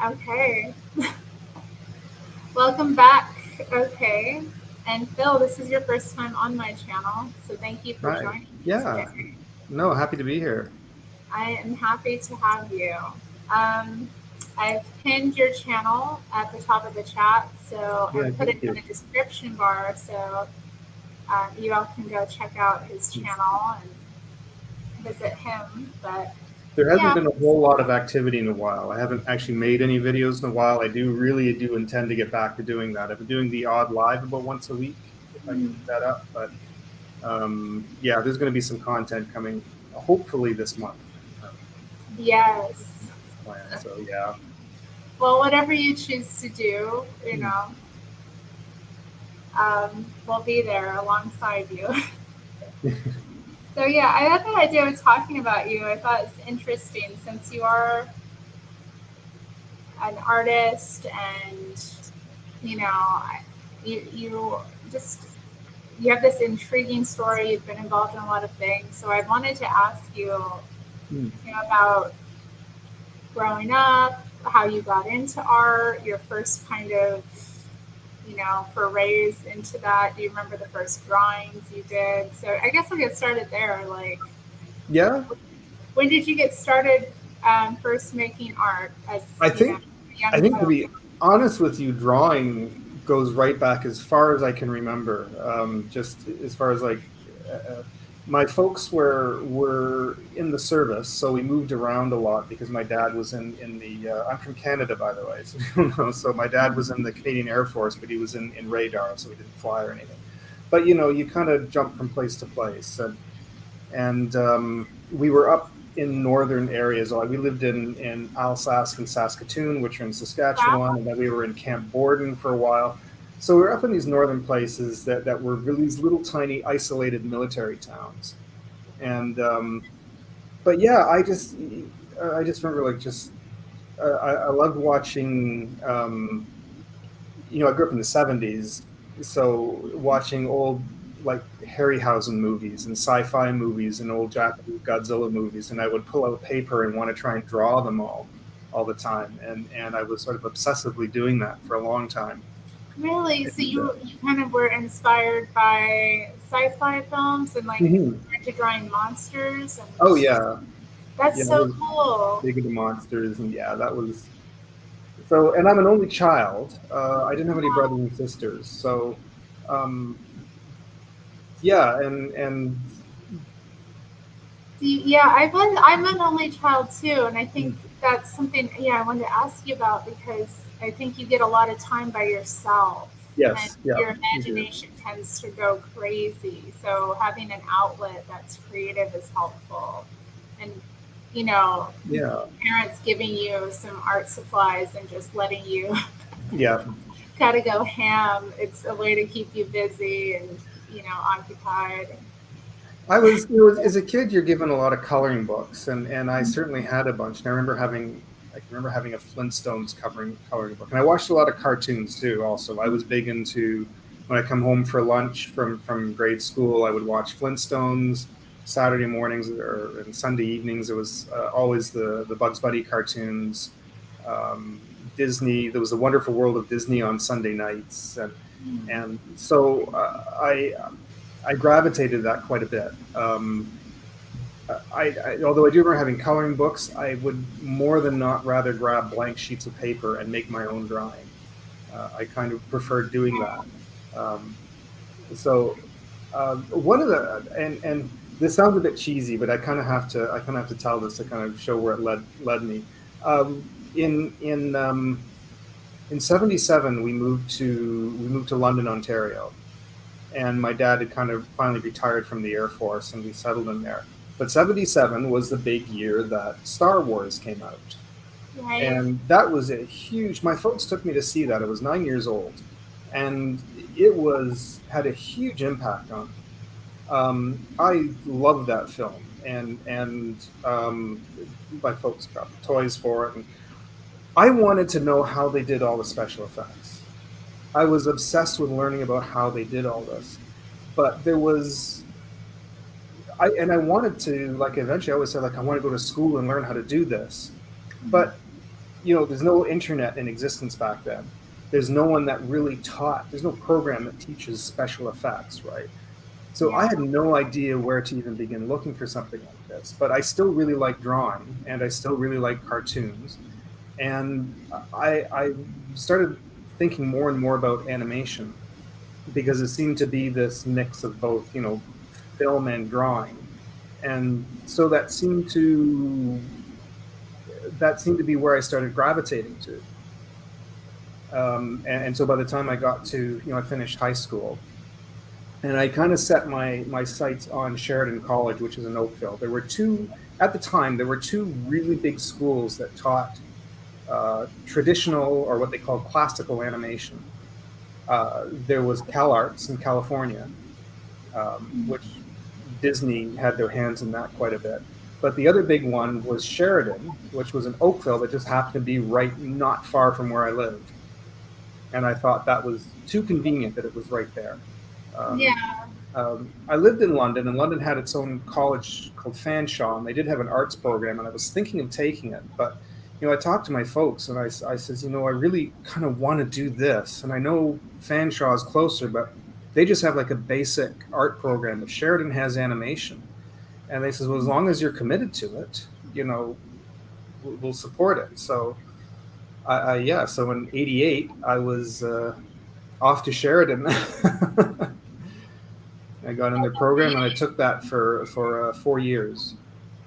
Okay. Welcome back. Okay. And Phil, this is your first time on my channel, so thank you for Hi. joining me Yeah. today. No, happy to be here. I am happy to have you. Um, I've pinned your channel at the top of the chat, so Yeah, and put thank it in you. the description bar, so you all can go check out his channel and visit him. But There hasn't yeah, been a whole lot of activity in a while. I haven't actually made any videos in a while. I do intend to get back to doing that. I've been doing the odd live about once a week if I can keep that up. But yeah, there's going to be some content coming hopefully this month. Um, yes. Plan. So yeah. Well, whatever you choose to do, we'll be there alongside you. So yeah, I had the idea of talking about you. I thought it's interesting since you are an artist and you just you have this intriguing story. You've been involved in a lot of things. So I wanted to ask you, about growing up, how you got into art, your first kind of forays into that. Do you remember the first drawings you did? So I guess we'll get started there. Like, Yeah, when did you get started first making art as I a think young I think to child? be honest with you, drawing goes right back as far as I can remember. Just as far as like my folks were in the service, so we moved around a lot because my dad was in the. I'm from Canada, by the way, so you don't know. So my dad was in the Canadian Air Force, but he was in radar, so he didn't fly or anything. But you kind of jump from place to place, and we were up in northern areas. Like we lived in Alsace and Saskatoon, which are in Wow. Saskatchewan, and then we were in Camp Borden for a while. So we were up in these northern places that were really these little tiny isolated military towns. And but yeah, I just remember like just I loved watching. I grew up in the '70s, so watching old like Harryhausen movies and sci-fi movies and old Japanese Godzilla movies, and I would pull out paper and want to try and draw them all the time, and I was sort of obsessively doing that for a long time. Really? So And, you kind of were inspired by sci-fi films and like mhm. into drawing monsters, Oh and yeah, that's yeah, I so was cool. big into monsters, and yeah, that was so. And I'm an only child. I didn't have any brothers and sisters, so um, yeah, and Yeah, I'm an only child too, and I think that's something, yeah, I wanted to ask you about because I think you get a lot of time by yourself and yes, yeah, your we do. imagination tends to go crazy. So having an outlet that's creative is helpful. And you know, Yeah. parents giving you some art supplies and just letting you Yeah, kind of go ham. It's a way to keep you busy and occupied. as a kid, you're given a lot of coloring books, and I certainly had a bunch. And I can remember having a Flintstones coloring book, and I watched a lot of cartoons too. Also, I was big into when I come home for lunch from grade school, I would watch Flintstones. Saturday mornings and Sunday evenings, it was always the Bugs Bunny cartoons. Um, Disney, there was a Wonderful World of Disney on Sunday nights, and so I gravitated to that quite a bit. Although I do remember having coloring books, I would more than not rather grab blank sheets of paper and make my own drawing. I kind of prefer doing that. Um, so one of the and this sounds a bit cheesy, but I kind of have to tell this to kind of show where it led me. Um, in '77, we moved to London, Ontario, and my dad had kind of finally retired from the Air Force, and we settled in there. But '77 was the big year that Star Wars came out, Right? and that was a huge. My folks took me to see that. I was 9 years old, and it was had a huge impact on me. I loved that film, and my folks got toys for it, and I wanted to know how they did all the special effects. I was obsessed with learning about how they did all this, but there was I wanted to like eventually I always said like I want to go to school and learn how to do this, but there's no internet in existence back then. There's no one that really taught. There's no program that teaches special effects, right? So I Yeah. had no idea where to even begin looking for something like this. But I still really like drawing, and I still really like cartoons. And I started thinking more and more about animation because it seemed to be this mix of both, film and drawing. And so that seemed to be where I started gravitating to. And so by the time I got to, I finished high school, and I kind of set my sights on Sheridan College, which is in Oakville. At the time, there were two really big schools that taught traditional, or what they call classical animation. There was CalArts in California, which Disney had their hands in that quite a bit. But the other big one was Sheridan, which was in Oakville, that just happened to be right not far from where I lived. And I thought that was too convenient that it was right there. Um, Yeah. I lived in London, and London had its own college called Fanshawe, and they did have an arts program, and I was thinking of taking it. But, I talked to my folks, and I says, I really kind of want to do this. And I know Fanshawe is closer, but they just have like a basic art program, but Sheridan has animation. And they says, well, as long as you're committed to it, we'll support it. So, yeah, so in '88, I was off to Sheridan. I got in their program, and I took that for 4 years.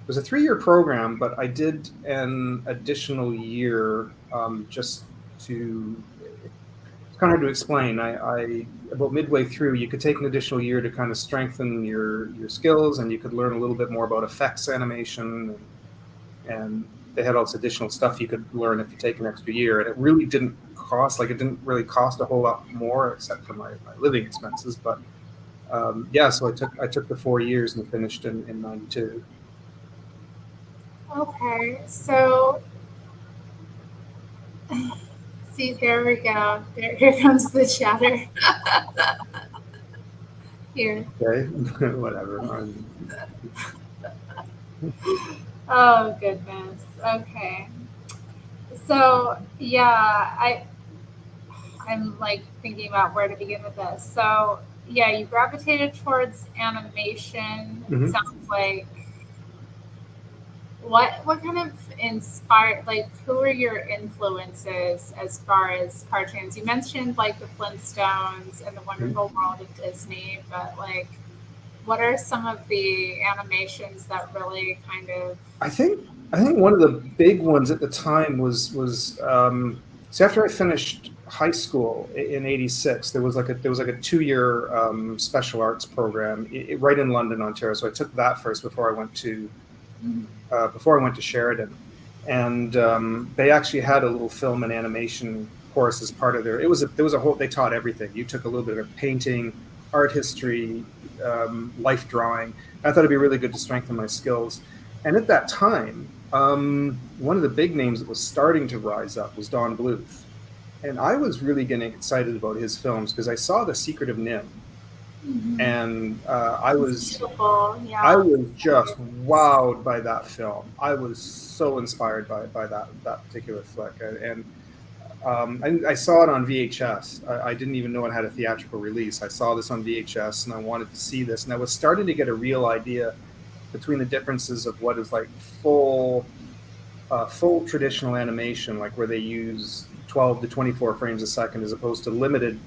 It was a 3-year program, but I did an additional year, just to. It's kind of hard to explain. I about midway through, you could take an additional year to kind of strengthen your skills, and you could learn a little bit more about effects animation, and they had all this additional stuff you could learn if you take an extra year. And it really didn't cost, like, it didn't really cost a whole lot more except for my living expenses. But yeah, so I took the 4 years and finished in '92. Okay. So, see, there we go. Here comes the chatter. Here. Okay, whatever. Oh goodness. Okay. So yeah, I'm like thinking about where to begin with this. So yeah, you gravitated towards animation. It Mhm. sounds like what kind of inspired, like, who are your influences as far as cartoons? You mentioned like the Flintstones and the Mhm. Wonderful World of Disney, but like what are some of the animations that really kind of I think I think one of the big ones at the time was so after I finished high school in '86, there was like a 2-year special arts program right in London, Ontario. So I took that first before I went to Sheridan, and they actually had a little film and animation course as part of their. There was a whole. They taught everything. You took a little bit of painting, art history, life drawing. I thought it'd be really good to strengthen my skills. And at that time, one of the big names that was starting to rise up was Don Bluth, and I was really getting excited about his films because I saw The Secret of Nim, Mhm. and I It's was beautiful. I Yeah. was just wowed by that film. I was so inspired by that particular flick, and I saw it on VHS. I didn't even know it had a theatrical release. I saw this on VHS, and I wanted to see this, and I was starting to get a real idea between the differences of what is like full traditional animation, like where they use 12 to 24 frames a second, as opposed to limited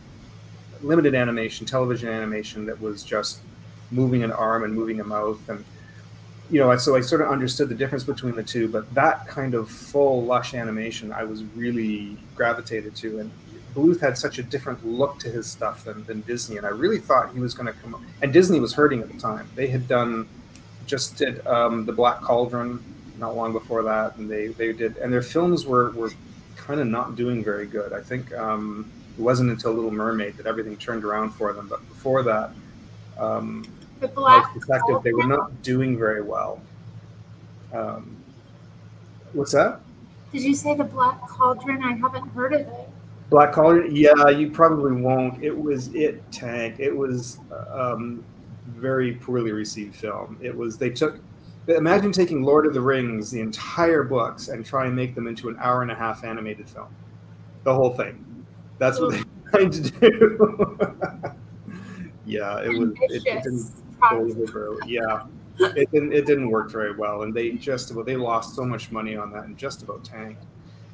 animation, television animation that was just moving an arm and moving a mouth. And so I sort of understood the difference between the two, but that kind of full lush animation I was really gravitated to. And Bluth had such a different look to his stuff than Disney, and I really thought he was going to come up. And Disney was hurting at the time. They had just did the Black Cauldron not long before that, and they did, and their films were kind of not doing very good. I think it wasn't until Little Mermaid that everything turned around for them, but before that, um, The Mouse Black Detective, they were Cauldron? not doing very well. Um, what's that? Did you say the Black Cauldron? I haven't heard of it. Black Collar? Yeah, you probably won't. It tanked. It was very poorly received film. It was they took Imagine taking Lord of the Rings, the entire books, and try and make them into an hour-and-a-half animated film. The whole thing. That's what they're trying to do. Yeah, it didn't Ambitious go project. over. Yeah, it didn't work very well, and they lost so much money on that and just about tanked.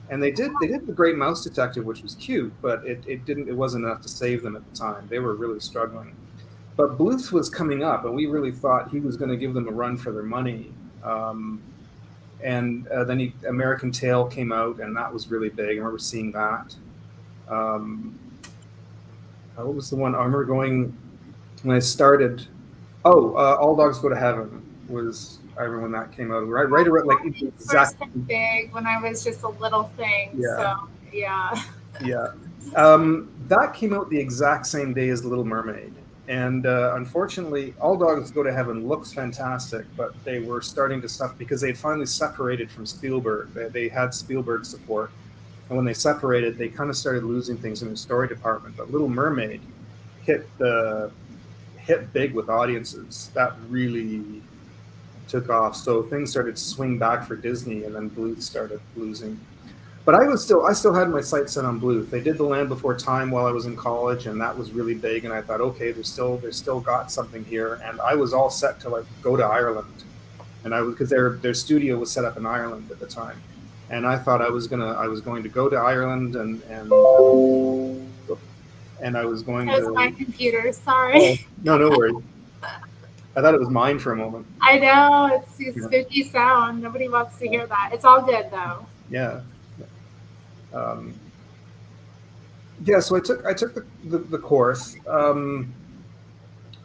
And they did The Great Mouse Detective, which was cute, but it wasn't enough to save them at the time. They were really struggling. But Bluth was coming up, and we really thought he was going to give them a run for their money. And then American Tail came out, and that was really big. I remember seeing that. Um, what was the one? I remember going when I started. Oh, All Dogs Go to Heaven was. I remember when that came out. Right around like It's exact. first been big when I was just a little thing. Yeah. So yeah. Yeah. That came out the exact same day as Little Mermaid. And unfortunately, All Dogs Go to Heaven looks fantastic, but they were starting to suffer because they had finally separated from Spielberg. They had Spielberg support. And when they separated, they kind of started losing things in the story department. But Little Mermaid hit big with audiences. That really took off. So things started to swing back for Disney, and then Bluth started losing. But I still had my sights set on Bluth. They did The Land Before Time while I was in college, and that was really big. And I thought, okay, they still got something here. And I was all set to like go to Ireland, and because their studio was set up in Ireland at the time, and I thought I was going to go to Ireland and I was going That was to. my computer. Sorry. Oh, no worries. I thought it was mine for a moment. I know it's a Yeah. spooky sound. Nobody wants to hear that. It's all good though. Yeah. Yeah, so I took the course. I don't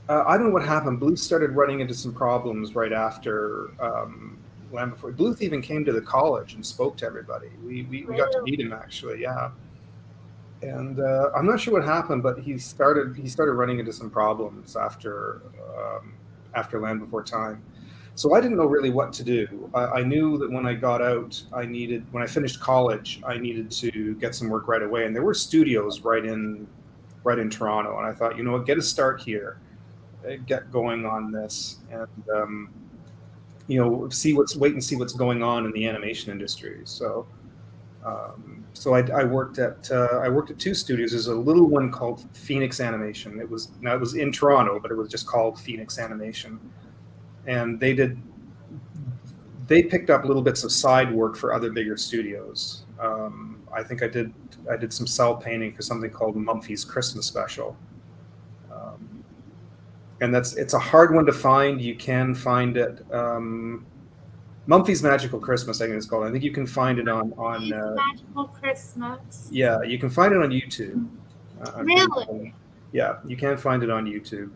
know what happened. Bluth started running into some problems right after Land Before. Bluth even came to the college and spoke to everybody. We got to meet him actually, yeah. And I'm not sure what happened, but he started running into some problems after Land Before Time. So I didn't know really what to do. I knew that when I got out, when I finished college, I needed to get some work right away. And there were studios right in Toronto. And I thought, you know what, get a start here, get going on this, and wait and see what's going on in the animation industry. So I worked at two studios. There's a little one called Phoenix Animation. It was in Toronto, but it was just called Phoenix Animation. And they picked up little bits of side work for other bigger studios. I think I did some cell painting for something called Mumphy's Christmas Special. And it's a hard one to find. You can find it. Mumphy's Magical Christmas, I think it's called. I think you can find it on Magical Christmas. Yeah, you can find it on YouTube. Really? Yeah, you can find it on YouTube.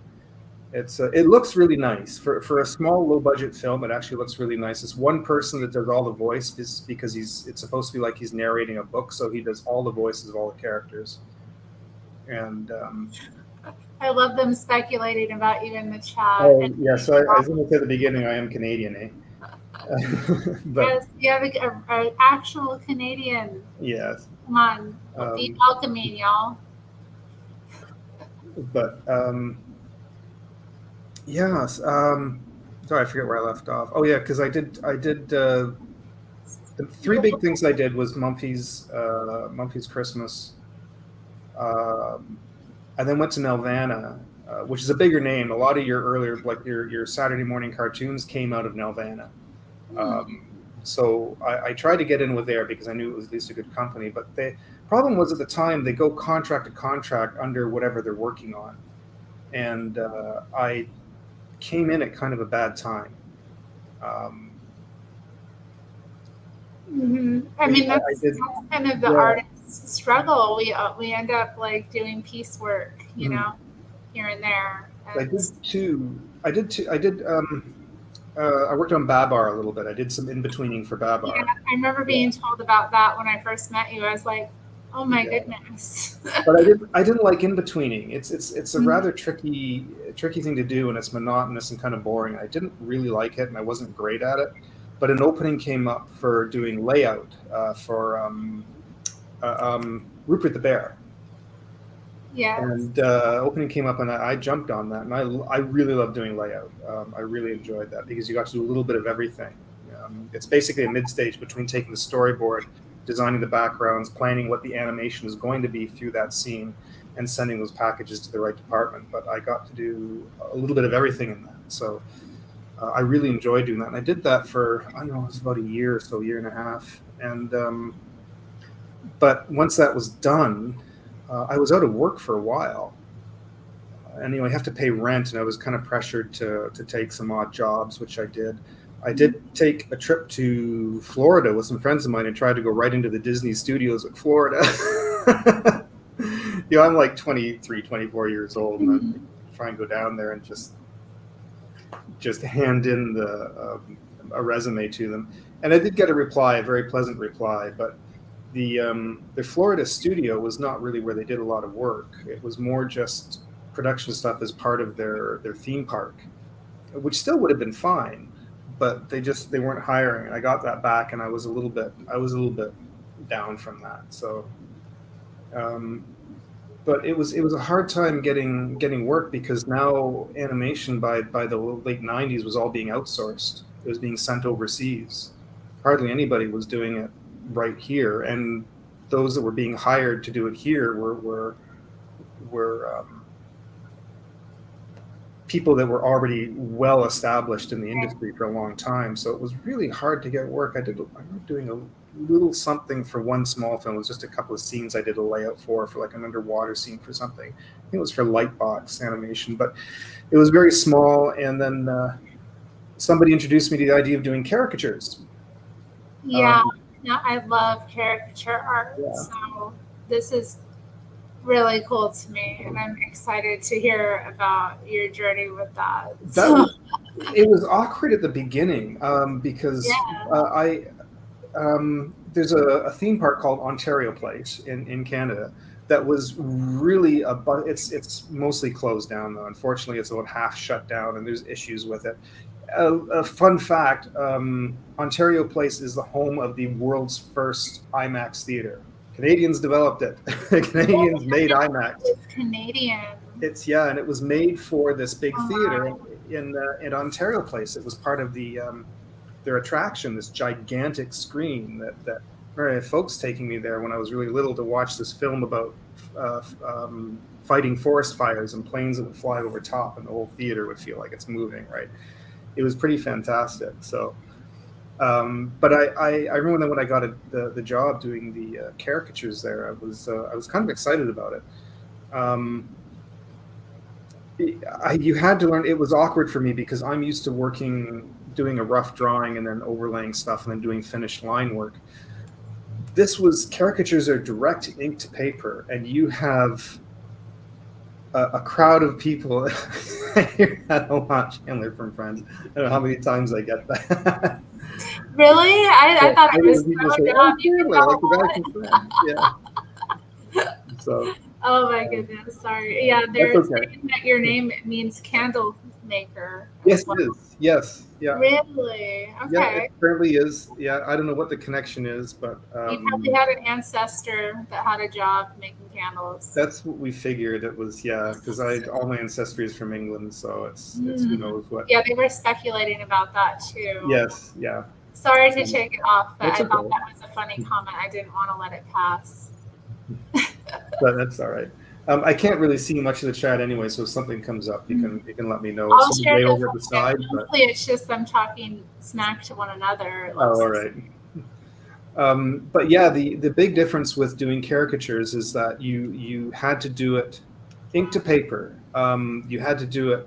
It looks really nice for a small, low budget film. It actually looks really nice. It's one person that does all the voice, because it's supposed to be like he's narrating a book, so he does all the voices of all the characters. And I love them speculating about you in the chat. Oh yeah, so I was going to say at the beginning, I am Canadian, eh? But yes, you have an actual Canadian. Yes. Come on, be welcoming, y'all. But yes. Sorry, I forget where I left off. Oh yeah, because I did. The three big things I did was Mumphy's Christmas. I then went to Nelvana, which is a bigger name. A lot of your earlier, like your Saturday morning cartoons, came out of Nelvana. So I tried to get in with there because I knew it was at least a good company. But the problem was at the time they go contract to contract under whatever they're working on, and I came in at kind of a bad time. I mean, that's kind of the artist's struggle. We end up like doing piecework, you know, here and there. And I did two. I worked on Babar a little bit. I did some in-betweening for Babar. Yeah, I remember being told about that when I first met you. I was like, oh my goodness. But I didn't like in-betweening. It's a rather tricky thing to do, and it's monotonous and kind of boring. I didn't really like it, and I wasn't great at it. But an opening came up for doing layout for Rupert the Bear. Yes. And opening came up, and I jumped on that, and I really love doing layout. I really enjoyed that because you got to do a little bit of everything. It's basically a mid-stage between taking the storyboard, designing the backgrounds, planning what the animation is going to be through that scene, and sending those packages to the right department. But I got to do a little bit of everything in that, so I really enjoyed doing that. And I did that for, I don't know, it was about a year or so, a year and a half. And but once that was done, I was out of work for a while. And you have to pay rent, and I was kind of pressured to take some odd jobs, which I did. I did take a trip to Florida with some friends of mine and tried to go right into the Disney studios in Florida. I'm like 23, 24 years old, and Mhm. I'm trying to go down there and just hand in a resume to them. And I did get a reply, a very pleasant reply, but the Florida studio was not really where they did a lot of work. It was more just production stuff as part of their theme park, which still would have been fine, but they weren't hiring. And I got that back, and I was a little bit down from that. So, um, but it was a hard time getting work because now animation by the late '90s was all being outsourced. It was being sent overseas. Hardly anybody was doing it right here, and those that were being hired to do it here were people that were already well established in the industry for a long time. So it was really hard to get work. I remember doing a little something for one small film. It was just a couple of scenes I did a layout for like an underwater scene for something. I think it was for Lightbox animation, but it was very small. And then somebody introduced me to the idea of doing caricatures. Yeah, Um, no, I love caricature art. yeah, So this is really cool to me, and I'm excited to hear about your journey with that. that So was it was awkward at the beginning because yeah. I there's a theme park called Ontario Place in Canada that was really it's mostly closed down though. Unfortunately, it's about half shut down, and there's issues with it. A fun fact: Ontario Place is the home of the world's first IMAX theater. Canadians developed it. Canadians made IMAX. It's Canadian. And it was made for this big Oh, theater wow. in Ontario Place. It was part of their attraction, this gigantic screen that folks taking me there when I was really little to watch this film about fighting forest fires and planes that would fly over top, and the whole theater would feel like it's moving. Right, it was pretty fantastic. So, but I remember when I got the job doing the caricatures there, I was kind of excited about it. Um, you had to learn. It was awkward for me because I'm used to doing a rough drawing and then overlaying stuff and then doing finished line work. This was caricatures are direct ink to paper, and you have a crowd of people. I don't watch Chandler from Friends. I don't know how many times I get that. Really? I Yeah, thought it was when people say, so "Oh, dumb. You could Chandler," tell like a the guy lot. from Friends. Yeah. So Oh my um, goodness, sorry. Yeah, that's they're okay. saying that your name means candle maker Yes, as it well. is. Yes. Yeah. Really? Yeah. It Okay. currently is. Yeah. I don't know what the connection is, but You probably had an ancestor that had a job making candles. that's what we figured it was. Yeah, because I all my ancestry is from England, so it's who Mm. knows what. Yeah, they were speculating about that too. Yes, yeah, Sorry to um, take it off, but that's I thought okay, that was a funny comment. I didn't want to let it pass. but that's all right. I can't really see much of the chat anyway, so if something comes up, you can let me know. It's I'll sort of share way the over at the photo. side, but Mostly it's just them talking smack to one another, it oh, looks all like. right. But yeah, the big difference with doing caricatures is that you had to do it ink to paper. You had to do it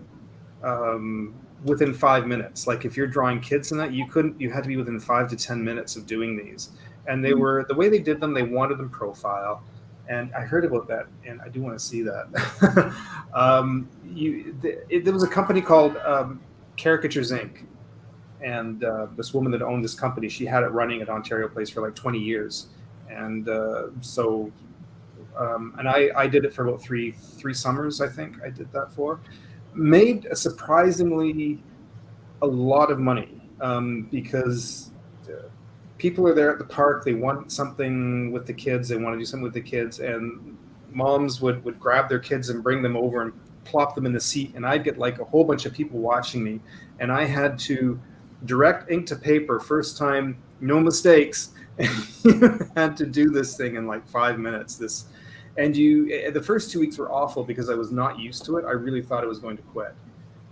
within 5 minutes. Like if you're drawing kids in that, you couldn't. You had to be within 5 to 10 minutes of doing these. And they Mhm. were the way they did them. They wanted them profile, and I heard about that, and I do want to see that. There was a company called Caricatures Inc. And this woman that owned this company, she had it running at Ontario Place for like 20 years, and and I did it for about three summers. I think I did that for. Made a surprisingly a lot of money because people are there at the park. They want something with the kids. They want to do something with the kids, and moms would grab their kids and bring them over and plop them in the seat, and I'd get like a whole bunch of people watching me, and I had to direct ink to paper, first time, no mistakes, and had to do this thing in like 5 minutes. The first 2 weeks were awful because I was not used to it. I really thought I was going to quit.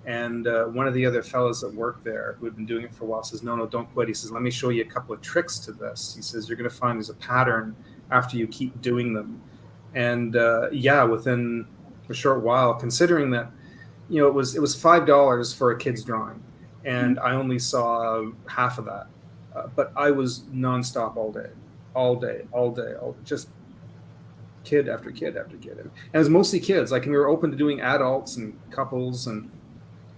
And one of the other fellows that worked there, who had been doing it for a while, says, no, don't quit. He says, let me show you a couple of tricks to this. He says, you're going to find there's a pattern after you keep doing them. And within a short while, considering that, it was $5 for a kid's drawing, and I only saw half of that. But I was nonstop all day, just kid after kid after kid. And it was mostly kids. Like, we were open to doing adults and couples,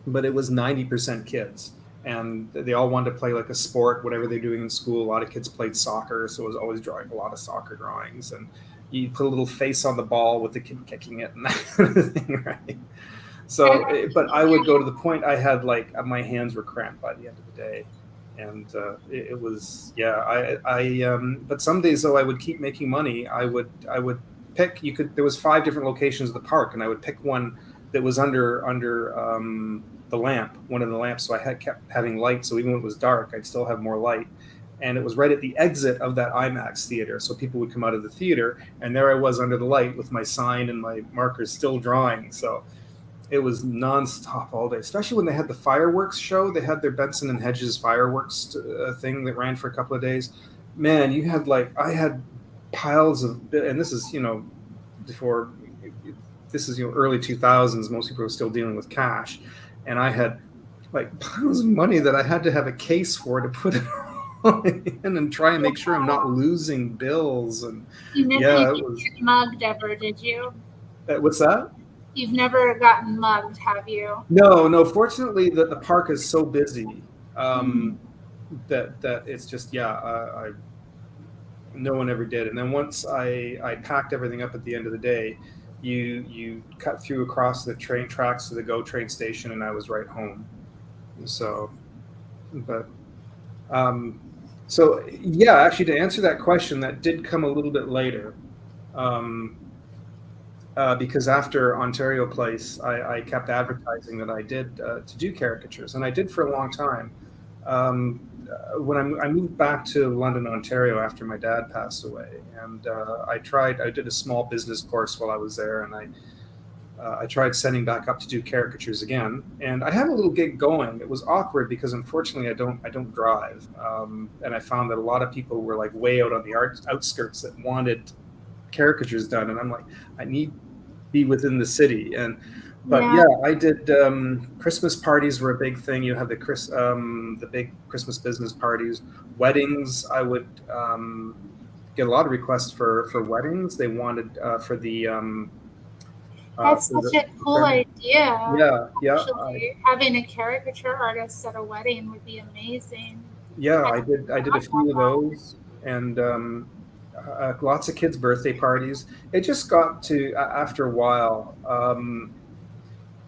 but it was 90% kids. And they all wanted to play like a sport, whatever they're doing in school. A lot of kids played soccer, so I was always drawing a lot of soccer drawings. And you put a little face on the ball with the kid kicking it and that kind of thing, right? So, but I would go to the point I had, like, my hands were cramped by the end of the day. And it was, but some days, though, I would keep making money. I would pick, there was 5 different locations of the park, and I would pick one that was under the lamp, one of the lamps. So I kept having light. So even when it was dark, I'd still have more light. And it was right at the exit of that IMAX theater. So people would come out of the theater, and there I was under the light with my sign and my markers still drawing. So it was nonstop all day, especially when they had the fireworks show. They had their Benson and Hedges fireworks thing that ran for a couple of days. Man, you had I had piles of, and this is, before, this is, early 2000s. Most people were still dealing with cash. And I had like piles of money that I had to have a case for to put it in and try and make sure I'm not losing bills. And you didn't get mugged ever, did you? What's that? You've never gotten mugged, have you? No. Fortunately, the park is so busy that it's just, no one ever did. And then once I packed everything up at the end of the day, you cut through across the train tracks to the GO train station, and I was right home. So, but actually, to answer that question, that did come a little bit later. Because after Ontario Place, I kept advertising that I did to do caricatures, and I did for a long time. When I moved back to London, Ontario after my dad passed away, and I did a small business course while I was there, and I tried setting back up to do caricatures again, and I had a little gig going. It was awkward because unfortunately I don't drive, and I found that a lot of people were like way out on the outskirts that wanted caricatures done, and I'm like, I need to be within the city. But I did Christmas parties were a big thing. You have the big Christmas business parties, weddings. I would get a lot of requests for weddings. They wanted for the that's such a cool idea. Yeah. Actually, having a caricature artist at a wedding would be amazing. Yeah, I did a few of those, and lots of kids' birthday parties. It just got to, after a while,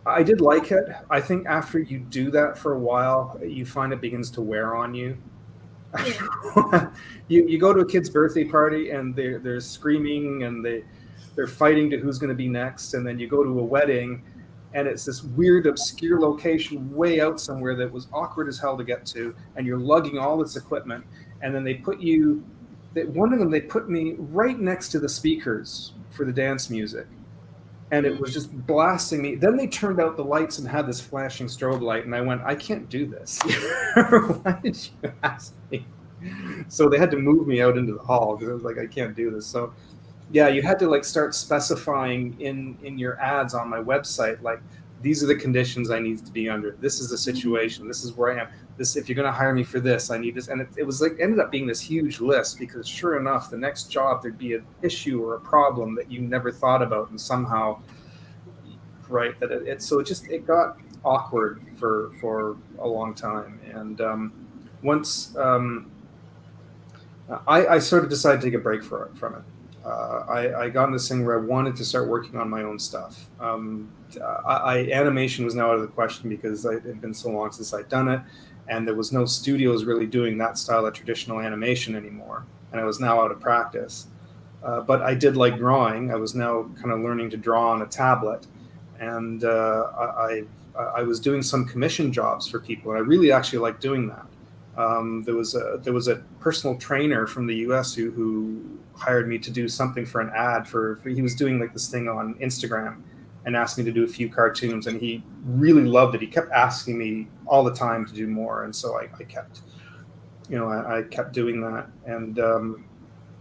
I did like it. I think after you do that for a while, you find it begins to wear on you. Yeah. you go to a kid's birthday party and they're screaming and they're fighting to who's going to be next, and then you go to a wedding and it's this weird obscure location way out somewhere that was awkward as hell to get to, and you're lugging all this equipment, and then they put they put me right next to the speakers for the dance music, and it was just blasting me. Then they turned out the lights and had this flashing strobe light, and I went, I can't do this. Why did you ask me? So they had to move me out into the hall because I was like, I can't do this. So yeah, you had to start specifying in your ads on my website, like, these are the conditions I need to be under. This is the situation. This is where I am. This, if you're going to hire me for this, I need this. And it was ended up being this huge list, because sure enough, the next job there'd be an issue or a problem that you never thought about, and somehow, right, that it got awkward for a long time. And once I sort of decided to take a break from it. I got in this thing where I wanted to start working on my own stuff. Animation was now out of the question because it had been so long since I'd done it, and there was no studios really doing that style of traditional animation anymore, and I was now out of practice. But I did like drawing. I was now kind of learning to draw on a tablet, and I was doing some commission jobs for people, and I really actually liked doing that. There was a personal trainer from the U.S. who hired me to do something for an ad for he was doing like this thing on Instagram, and asked me to do a few cartoons, and he really loved it. He kept asking me all the time to do more, and so I kept, I kept doing that, and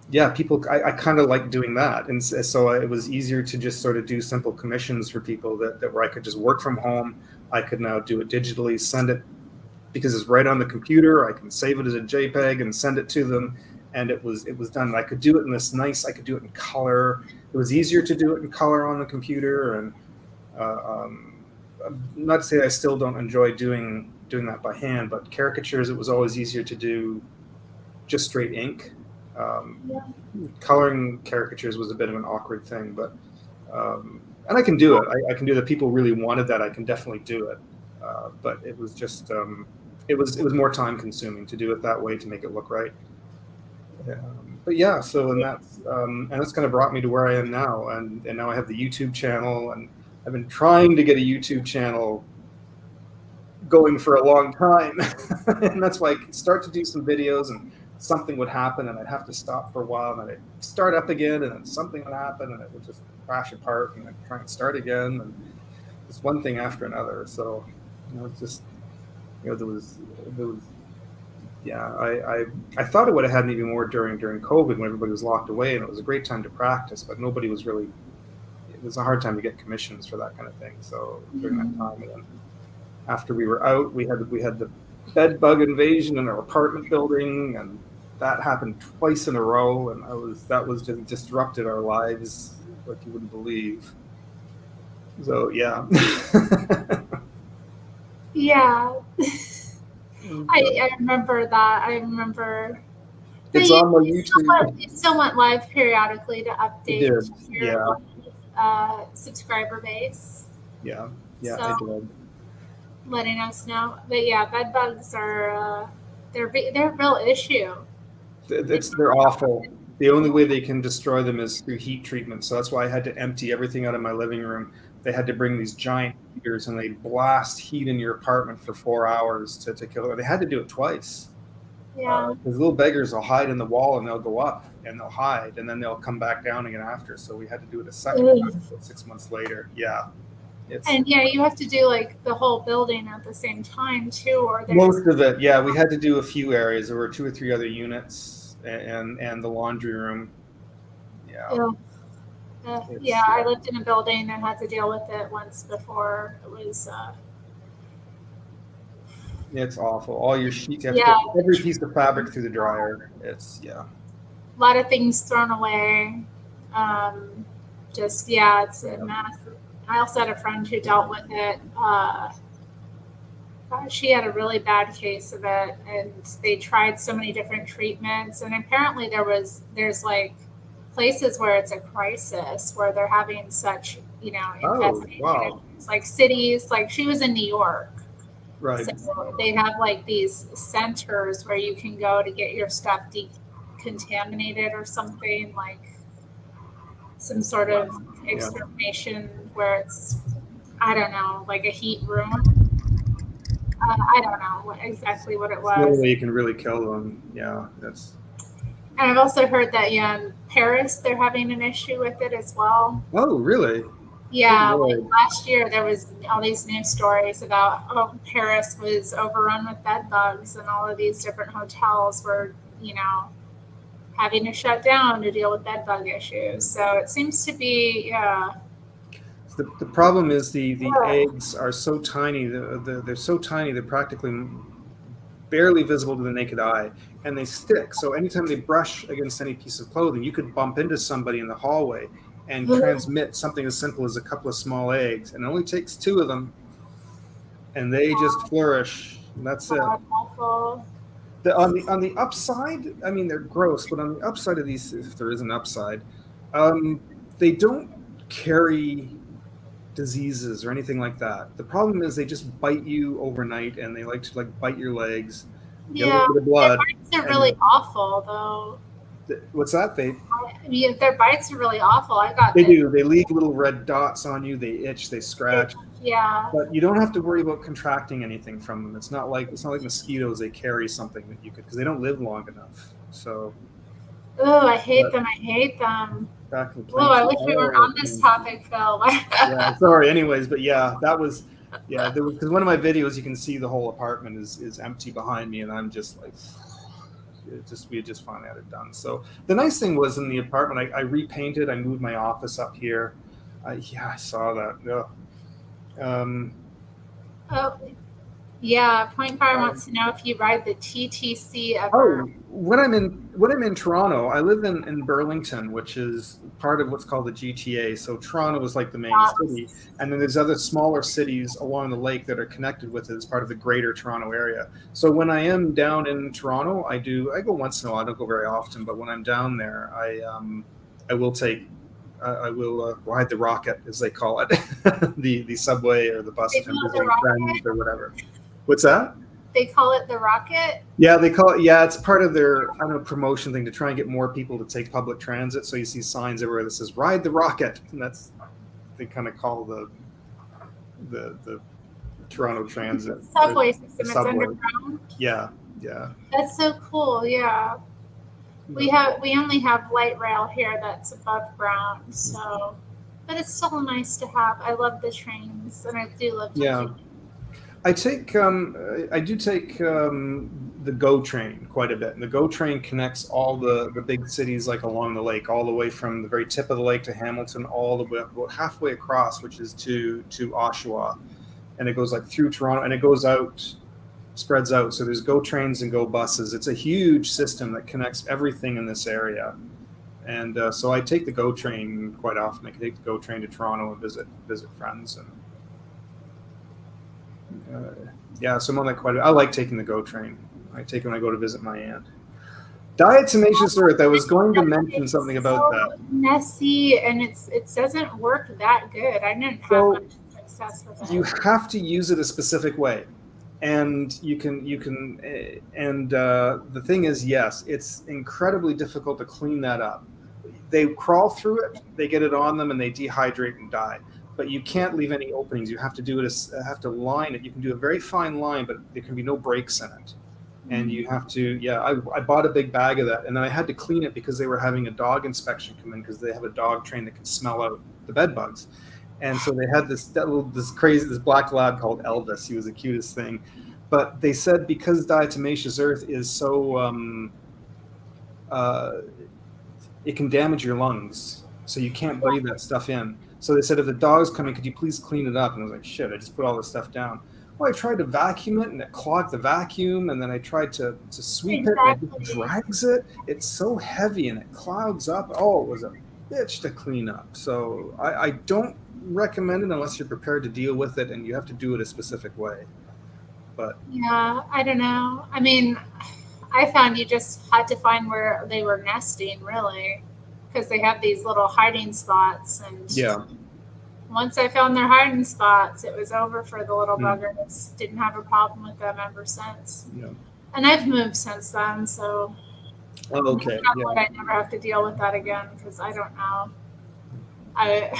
yeah, people, I kind of like doing that, and so it was easier to just sort of do simple commissions for people that where I could just work from home. I could now do it digitally, send it because it's right on the computer. I can save it as a JPEG and send it to them, and it was done. I could do it in this nice. I could do it in color. It was easier to do it in color on the computer, and uh, um, not to say I still don't enjoy doing that by hand, but caricatures, it was always easier to do just straight ink. Um, Yeah. Coloring caricatures was a bit of an awkward thing, but and I can do it. I can do that. People really wanted that. I can definitely do it, but it was just it was more time consuming to do it that way to make it look right. But yeah, so and that's kind of brought me to where I am now, and now I have the YouTube channel, and I've been trying to get a YouTube channel going for a long time, and that's why I start to do some videos, and something would happen, and I'd have to stop for a while, and then I'd start up again, and then something would happen, and it would just crash apart, and I'd try and start again, and it's one thing after another. So, it's just, there was yeah, I thought it would have had maybe more during COVID when everybody was locked away, and it was a great time to practice, but nobody was really. It was a hard time to get commissions for that kind of thing. So during that time, and then after we were out, we had the bed bug invasion in our apartment building, and that happened twice in a row, and that was just disrupted our lives like you wouldn't believe. So yeah. Yeah. I remember that. I remember. But It's you, on my you, still YouTube. went, you still went live periodically to I update did. your Yeah. subscriber base. Yeah. Yeah, I So did. letting us know. But yeah, bed bugs are they're a real issue. They're awful. The only way they can destroy them is through heat treatment. So that's why I had to empty everything out of my living room. They had to bring these giant heaters, and they blast heat in your apartment for 4 hours to kill it. They had to do it twice. Yeah. Because little beggars will hide in the wall, and they'll go up and they'll hide, and then they'll come back down again after. So we had to do it a second Ugh. time, 6 months later. Yeah, it's And yeah, you have to do like the whole building at the same time too, or there's most of it. Yeah, we had to do a few areas. There were two or three other units, and the laundry room. Yeah, ugh. Yeah, I yeah, lived in a building and had to deal with it once before. It was it's awful. All your sheets, you have to yeah, get every piece of fabric through the dryer. It's yeah. a lot of things thrown away. Um, just yeah, it's a mess. I also had a friend who dealt with it. She had a really bad case of it, and they tried so many different treatments. And apparently, there's like places where it's a crisis where they're having such Oh infestation. wow, It's like cities. Like she was in New York. right. So they have like these centers where you can go to get your stuff decontaminated or something, like some sort of Yeah, extermination where it's, I don't know, like a heat room. I don't know exactly what it it's the only was. way you can really kill them. Yeah, that's. And I've also heard that, yeah, in Paris, they're having an issue with it as well. Oh really? Good Yeah, like lord. last year there was all these news stories about Paris was overrun with bed bugs, and all of these different hotels were, having to shut down to deal with bed bug issues. So it seems to be, yeah, The problem is the yeah, eggs are so tiny. They're so tiny they're practically barely visible to the naked eye, and they stick. So anytime they brush against any piece of clothing, you could bump into somebody in the hallway and transmit something as simple as a couple of small eggs. And it only takes two of them, and they just flourish. And that's it. awful. On the upside, I mean, they're gross, but on the upside of these, if there is an upside, um, they don't carry diseases or anything like that. The problem is they just bite you overnight, and they like to like bite your legs, get a Yeah, little bit of their blood, bites are really and awful though. What's that? I mean, their bites are really awful. I got They bit. do. They leave little red dots on you. They itch. They scratch. Yeah. But you don't have to worry about contracting anything from them. It's not like mosquitoes. They carry something that you could, because they don't live long enough. So, Oh, I hate but them. I hate them. back in the Oh, I plains. wish we weren't on this topic, Phil. Yeah, sorry. Anyways, but yeah, that was, yeah, there was, because one of my videos, you can see the whole apartment is empty behind me, and I'm just like, we just finally had it done. So the nice thing was, in the apartment, I repainted. I moved my office up here. Yeah, I saw that. Yeah. Oh, yeah. Point Fire Um, wants to know if you ride the TTC ever. Oh, when I'm in Toronto, I live in Burlington, which is part of what's called the GTA. So Toronto is like the main city, and then there's other smaller cities along the lake that are connected with it as part of the greater Toronto area. So when I am down in Toronto, I go once in a while. I don't go very often, but when I'm down there, I will take I will ride the rocket, as they call it, the subway or the bus They if I'm call it the visiting friends rocket. or whatever. What's that? They call it the rocket. Yeah, they call it. Yeah, it's part of their, I don't know, promotion thing to try and get more people to take public transit. So you see signs everywhere that says "Ride the Rocket," and that's, they kind of call the Toronto Transit, Subway the system. It's subway. underground. Yeah, yeah. That's so cool. Yeah. We only have light rail here that's above ground, so but it's still nice to have. I love the trains, and I do love Yeah. taking. I do take the GO train quite a bit, and the GO train connects all the big cities like along the lake, all the way from the very tip of the lake to Hamilton, all the way about halfway across, which is to Oshawa, and it goes like through Toronto, and it goes out, spreads out. So there's GO trains and GO buses. It's a huge system that connects everything in this area, and so I take the GO train quite often. I can take the GO train to Toronto and visit friends, and yeah, so I'm on that quite a bit. I like taking the GO train. I take it when I go to visit my aunt. Diet Tenacious Earth. I was going to mention something about so that. messy, and it doesn't work that good. I didn't have So much success with you it. have to use it a specific way, and and the thing is, yes, it's incredibly difficult to clean that up. They crawl through it, they get it on them, and they dehydrate and die. But you can't leave any openings. You have to do it. Have to line it. You can do a very fine line, but there can be no breaks in it. And you have to, yeah. I bought a big bag of that, and then I had to clean it because they were having a dog inspection come in, because they have a dog train that can smell out the bed bugs. And so they had this black lab called Elvis. He was the cutest thing. But they said, because diatomaceous earth is so uh, it can damage your lungs, so you can't breathe that stuff in. So they said, if the dog's coming, could you please clean it up? And I was like, shit, I just put all this stuff down. Well, I tried to vacuum it, and it clogged the vacuum, and then I tried to sweep it, and it just drags it. It's so heavy, and it clouds up. Oh, it was a bitch to clean up. So I don't recommend it unless you're prepared to deal with it, and you have to do it a specific way. But Yeah, I don't know. I mean, I found you just had to find where they were nesting, really, because they have these little hiding spots. And yeah, once I found their hiding spots, it was over for the little buggers. Didn't have a problem with them ever since. yeah. And I've moved since then, so Oh, okay. Yeah. I never have to deal with that again, because I don't know. I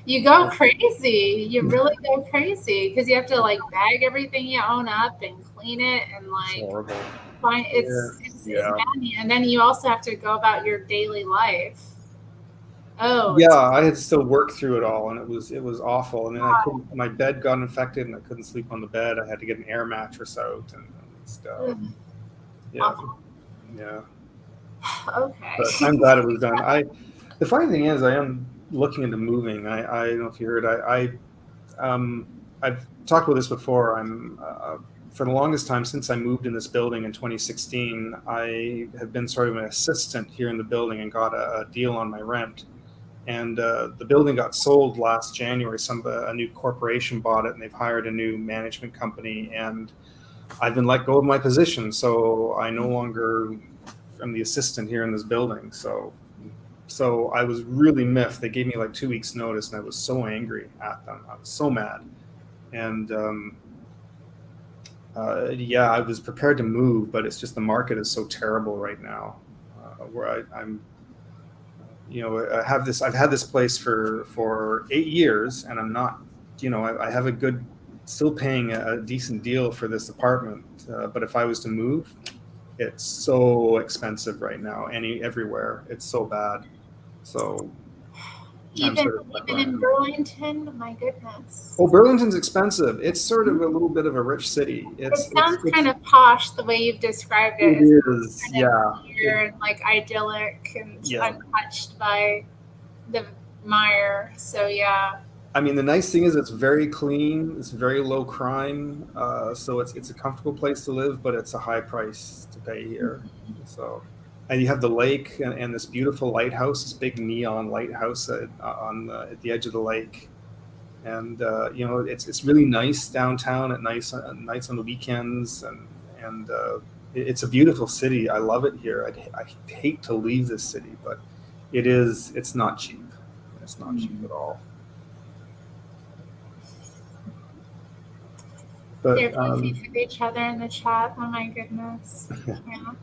you go crazy. You really go crazy, because you have to like bag everything you own up and clean it, and like It's horrible. find it's maddening. And then you also have to go about your daily life. Oh Yeah, I had to still work through it all, and it was awful. And then my bed got infected, and I couldn't sleep on the bed. I had to get an air mattress out and stuff. Yeah, awful. yeah. Okay. But I'm glad it was done. The funny thing is, I am looking into moving. I don't know if you heard. I've talked about this before. I'm for the longest time, since I moved in this building in 2016, I have been sort of an assistant here in the building and got a deal on my rent. And the building got sold last January. A new corporation bought it, and they've hired a new management company. And I've been let go of my position, so I no longer am the assistant here in this building. So I was really miffed. They gave me like 2 weeks notice, and I was so angry at them. I was so mad. And Yeah, I was prepared to move, but it's just the market is so terrible right now. Where I'm, I've had this place for 8 years, and I'm not, I have a good, still paying a decent deal for this apartment. But if I was to move, it's so expensive right now. Everywhere, it's so bad. So I'm Even sort of stuck even where I in am. Burlington, my goodness. Oh, Burlington's expensive. It's sort of a little bit of a rich city. It sounds kind of posh the way you've described it. It It's is, kind of yeah. clear and like idyllic and Yeah. untouched by the mire. So yeah. I mean, the nice thing is it's very clean. It's very low crime. So it's a comfortable place to live, but it's a high price to pay here. So, and you have the lake and this beautiful lighthouse, this big neon lighthouse at the edge of the lake. And it's really nice downtown at nights on the weekends, and it's a beautiful city. I love it here. I hate to leave this city, but it's not cheap. It's not cheap at all. They're But busy with each other in the chat. Oh my goodness. Can't.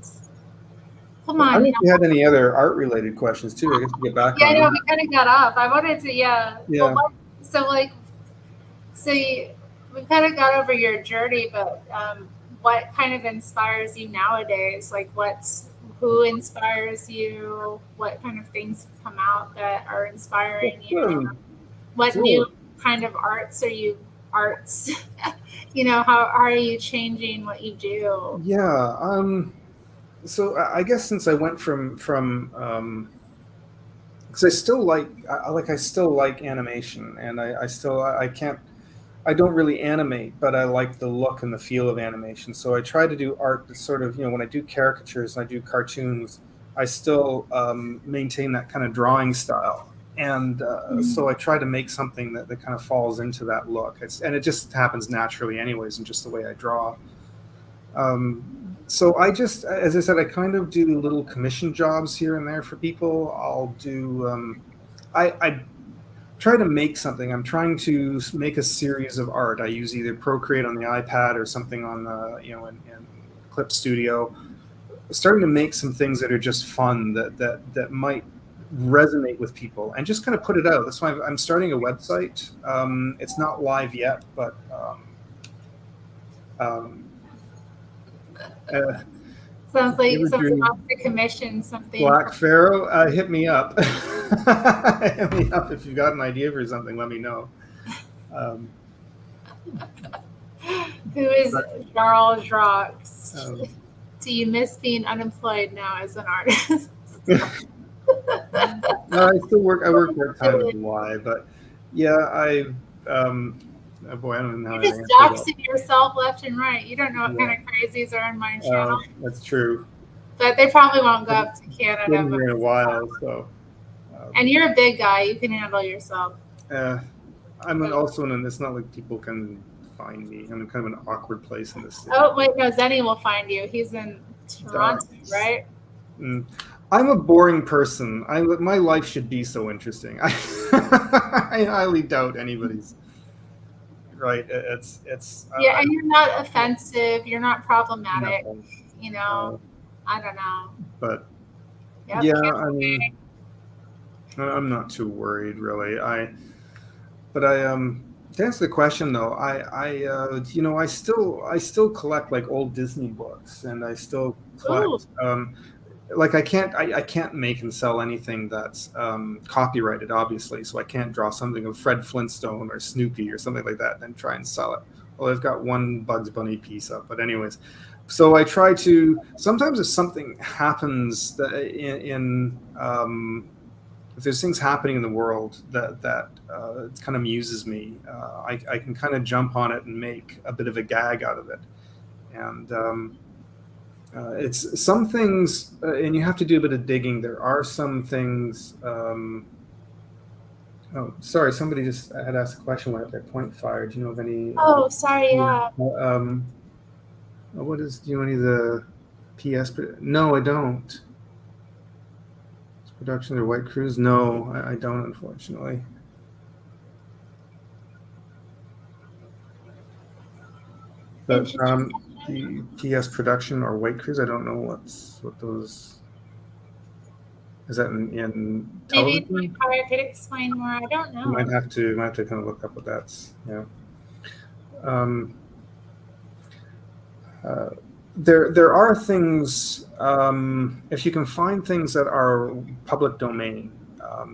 Come I don't on, know if you had any other art related questions too. I guess we get back Yeah, on no, that. we kind of got off. I wanted to, yeah. But Yeah. what, so like, we kind of got over your journey, but what kind of inspires you nowadays? Like, who inspires you? What kind of things have come out that are inspiring you? What new Cool. kind of arts? How are you changing what you do? Yeah. So I guess since I went because I still like animation, and I can't, I don't really animate, but I like the look and the feel of animation. So I try to do art that sort of, when I do caricatures and I do cartoons, I still maintain that kind of drawing style. And so I try to make something that kind of falls into that look. And it just happens naturally, anyways, in just the way I draw. So as I said, I kind of do little commission jobs here and there for people. I'll do, I try to make something. I'm trying to make a series of art. I use either Procreate on the iPad or something on in Clip Studio. Starting to make some things that are just fun that might resonate with people and just kind of put it out. That's why I'm starting a website. It's not live yet, but um, Sounds like Never somebody Dream. wants to commission something. Black Pharaoh, hit me up. Hit me up if you've got an idea for something. Let me know. Who is Charles Rocks? Um, Do you miss being unemployed now as an artist? No, I still work. I work part time in Hawaii, but yeah, oh boy, I don't know how You're to just answer doxing yourself left and right. You don't know what that. kind of crazies are on my Yeah, channel. that's true. But they probably won't go up to Canada. Been here in a while, so. And you're a big guy. You can handle yourself. I'm also in. It's not like people can find me. I'm in kind of an awkward place in this city. Oh, wait, no, Zenny will find you. He's in Toronto, right? I'm a boring person. My life should be so interesting. I highly doubt anybody's. Right? It's. Yeah, and you're not offensive. You're not problematic. No. I don't know. But Yep, yeah, I mean, I'm not too worried really. To answer the question though, I still collect like old Disney books, and I still collect. Like I can't make and sell anything that's copyrighted, obviously. So I can't draw something of Fred Flintstone or Snoopy or something like that and then try and sell it. Well, I've got one Bugs Bunny piece up, but anyways. So I try to. Sometimes if something happens if there's things happening in the world that kind of amuses me, I can kind of jump on it and make a bit of a gag out of it. And it's some things, and you have to do a bit of digging. There are some things. Oh, sorry, somebody just had asked a question when their point fired. Do you know of any? Oh, sorry, yeah. Do you know any of the PS? No, I don't. Production or White Cruise? No, I don't, unfortunately. But The PS Production or White Cruise. I don't know what those. Is that in Maybe television? I could explain more. I don't You know. might have to kind of look up what that's. Yeah. Um, there are things, if you can find things that are public domain,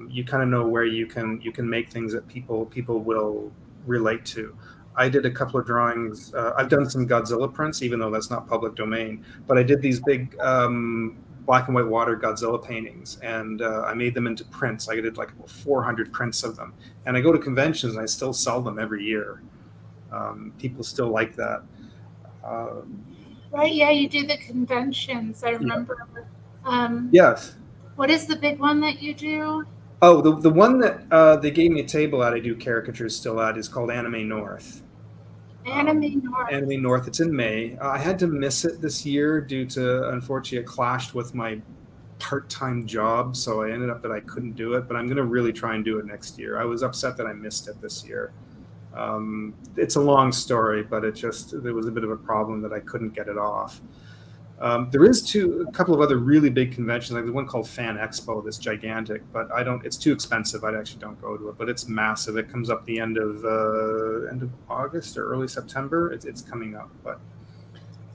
you kind of know where you can make things that people will relate to. I did a couple of drawings. I've done some Godzilla prints, even though that's not public domain. But I did these big black and white water Godzilla paintings, and I made them into prints. I did like 400 prints of them, and I go to conventions and I still sell them every year. People still like that. Right? Yeah, you do the conventions. I Yeah. remember. Um, Yes. what is the big one that you do? Oh, the one that they gave me a table at, I do caricatures still at, is called Anime North. Anime North. Anime North, it's in May. I had to miss it this year due to, unfortunately, it clashed with my part-time job, so I ended up that I couldn't do it, but I'm going to really try and do it next year. I was upset that I missed it this year. It's a long story, but there was a bit of a problem that I couldn't get it off. There is a couple of other really big conventions, like the one called Fan Expo that's gigantic, but it's too expensive. I actually don't go to it, but it's massive. It comes up the end of August or early September. It's coming up, but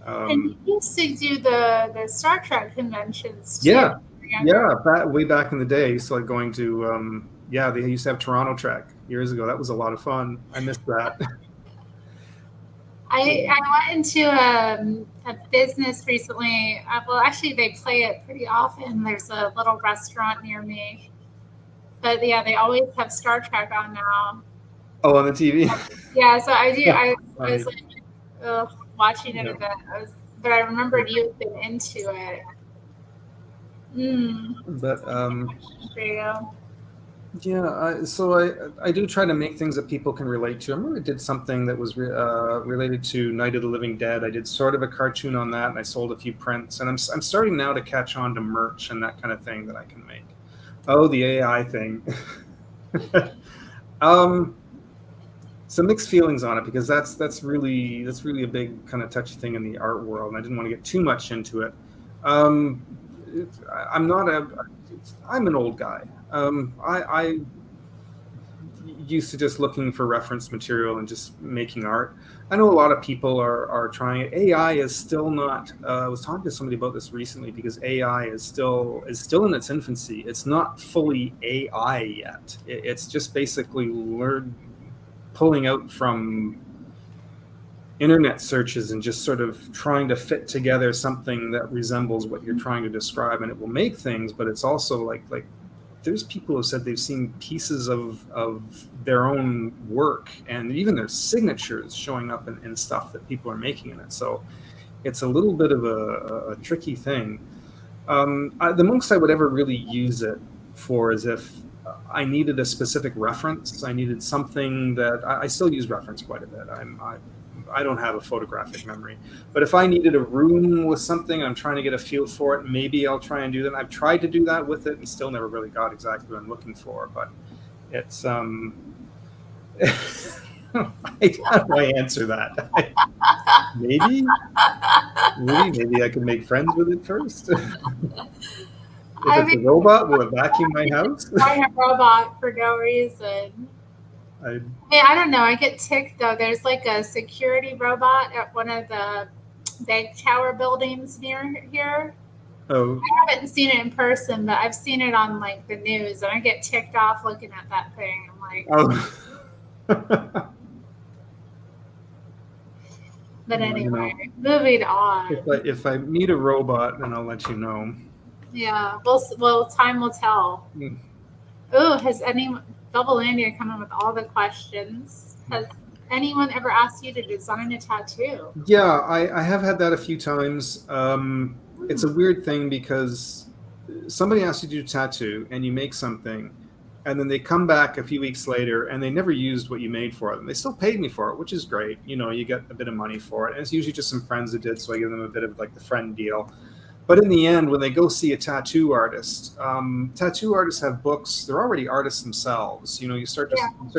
And you used to do the Star Trek conventions too. yeah, way back in the day, I used to like going to they used to have Toronto Trek years ago. That was a lot of fun. I missed that. I went into a business recently. Well, actually, they play it pretty often. There's a little restaurant near me. But yeah, they always have Star Trek on now. Oh, on the TV? Yeah, so I do. I was Right. like watching it a bit. But I remembered you had been into it. But For you. yeah, so I do try to make things that people can relate to. I remember I did something that was related to Night of the Living Dead. I did sort of a cartoon on that, and I sold a few prints. And I'm starting now to catch on to merch and that kind of thing that I can make. Oh, the AI thing. Some mixed feelings on it, because that's really a big kind of touchy thing in the art world, and I didn't want to get too much into it. I'm an old guy. I used to just looking for reference material and just making art. I know a lot of people are trying it. AI is still not. I was talking to somebody about this recently, because AI is still in its infancy. It's not fully AI yet. It's just basically pulling out from internet searches and just sort of trying to fit together something that resembles what you're trying to describe, and it will make things. But it's also like there's people who said they've seen pieces of their own work and even their signatures showing up in stuff that people are making in it. So it's a little bit of a tricky thing. The most I would ever really use it for is if I needed a specific reference. I needed something that I still use reference quite a bit. I don't have a photographic memory, but if I needed a room with something, I'm trying to get a feel for it, maybe I'll try and do that. I've tried to do that with it and still never really got exactly what I'm looking for, but it's how do I answer that? Maybe I could make friends with it first. If it's a robot, will it vacuum my house? Why a robot for no reason? I don't know. I get ticked though. There's like a security robot at one of the bank tower buildings near here. Oh. I haven't seen it in person, but I've seen it on like the news, and I get ticked off looking at that thing. I'm like, oh. But anyway, moving on. If I meet a robot, then I'll let you know. Yeah, well, time will tell. Oh, has anyone, Double India coming with all the questions? Has anyone ever asked you to design a tattoo? Yeah, I have had that a few times. It's a weird thing, because somebody asks you to do a tattoo and you make something, and then they come back a few weeks later and they never used what you made for them. They still paid me for it, which is great. You get a bit of money for it. And it's usually just some friends that did, so I give them a bit of like the friend deal. But in the end, when they go see a tattoo artist have books. They're already artists themselves. You start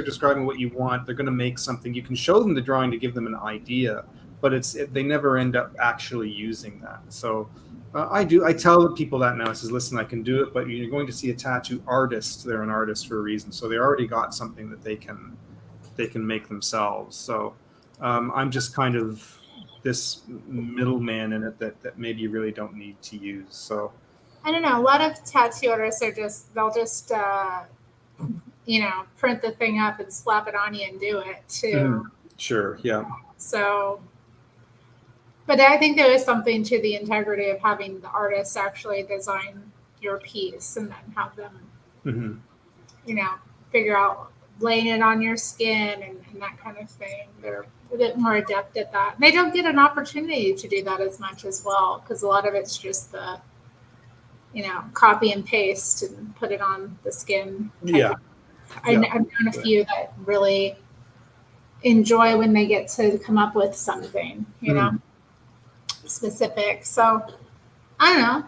describing what you want. They're going to make something. You can show them the drawing to give them an idea, but they never end up actually using that. So I tell the people that now. I says, listen, I can do it, but you're going to see a tattoo artist. They're an artist for a reason. So they already got something that they can make themselves. So I'm just kind of this middleman in it that maybe you really don't need to use. So I don't know. A lot of tattoo artists they'll just print the thing up and slap it on you and do it too. Mm-hmm. Sure, yeah. So, but I think there is something to the integrity of having the artist actually design your piece and then have them, figure out laying it on your skin and that kind of thing. They're a bit more adept at that. They don't get an opportunity to do that as much as well, because a lot of it's just the, copy and paste and put it on the skin. Yeah. I've known a few that really enjoy when they get to come up with something, specific. So I don't know,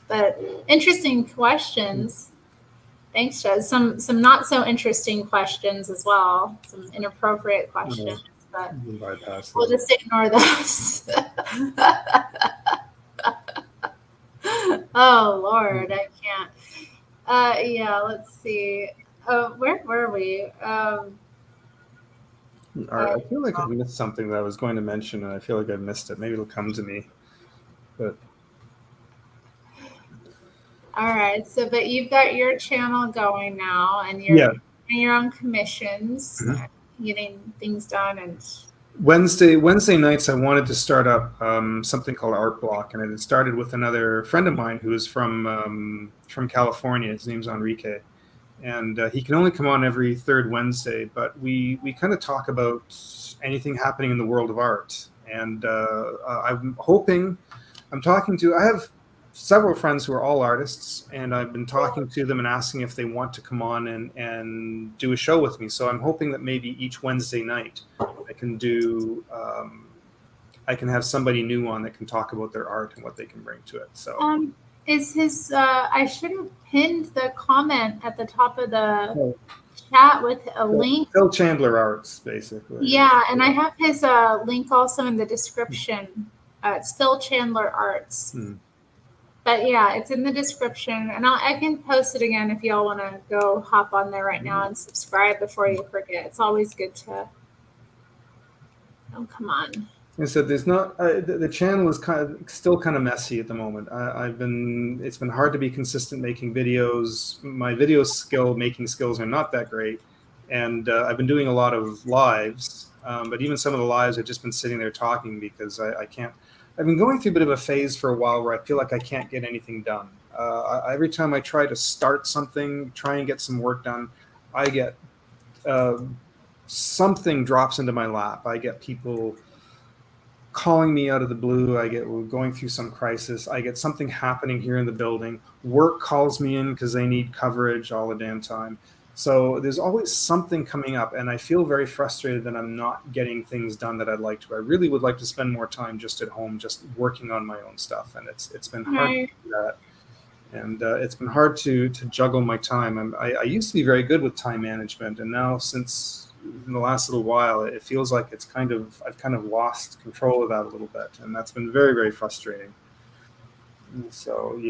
but interesting questions. Thanks, Jez. Some not so interesting questions as well. Some inappropriate questions, but we'll just ignore those. Oh Lord, I can't. Yeah, let's see. Where were we? All right. I feel like I missed something that I was going to mention, and I feel like I missed it. Maybe it'll come to me. But all right. So, but you've got your channel going now, and you're doing your own commissions, getting things done. And Wednesday nights, I wanted to start up something called Art Block, and it had started with another friend of mine who is from California. His name's Enrique. And he can only come on every third Wednesday, but we kind of talk about anything happening in the world of art. And I have several friends who are all artists, and I've been talking to them and asking if they want to come on and do a show with me. So I'm hoping that maybe each Wednesday night I can have somebody new on that can talk about their art and what they can bring to it. So is his I should have pinned the comment at the top of the chat with a link. Phil Chandler Arts, basically. Yeah, and I have his link also in the description. It's Phil Chandler Arts. But yeah, it's in the description, and I can post it again if y'all want to go hop on there right now and subscribe before you forget. It's always good to. Oh, come on. I said there's not the channel is still kind of messy at the moment. It's been hard to be consistent making videos. My making skills are not that great, and I've been doing a lot of lives. But even some of the lives, I've just been sitting there talking because I can't. I've been going through a bit of a phase for a while where I feel like I can't get anything done. Every time I try to start something, try and get some work done, I get something drops into my lap. I get people calling me out of the blue. We're going through some crisis. I get something happening here in the building. Work calls me in because they need coverage all the damn time. So there's always something coming up, and I feel very frustrated that I'm not getting things done that I'd like to. I really would like to spend more time just at home, just working on my own stuff, and it's been hard to do that. And it's been hard to juggle my time. I used to be very good with time management, and now since in the last little while, it feels like I've kind of lost control of that a little bit, and that's been very, very frustrating. And so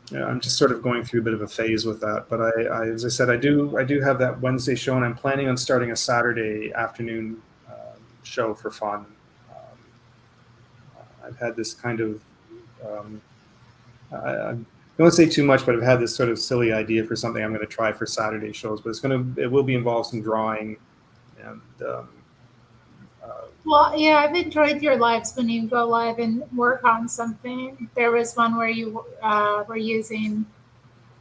I'm just sort of going through a bit of a phase with that. But I as I said, I do have that Wednesday show, and I'm planning on starting a Saturday afternoon show for fun. I've had this kind of I don't want to say too much, but I've had this sort of silly idea for something I'm going to try for Saturday shows. But it will be involved some drawing, and well, yeah, I've enjoyed your lives when you go live and work on something. There was one where you were using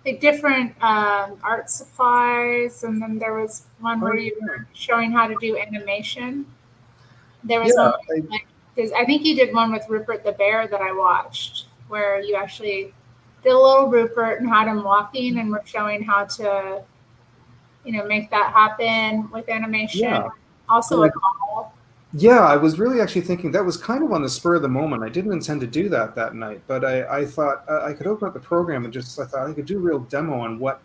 like different art supplies, and then there was one where you were showing how to do animation. There was one I think you did one with Rupert the Bear that I watched, where you actually did a little Rupert and had him walking, and we're showing how to, make that happen with animation. Yeah. Also a call. Yeah, I was really actually thinking that was kind of on the spur of the moment. I didn't intend to do that night, but I thought I could open up the program and I thought I could do a real demo on what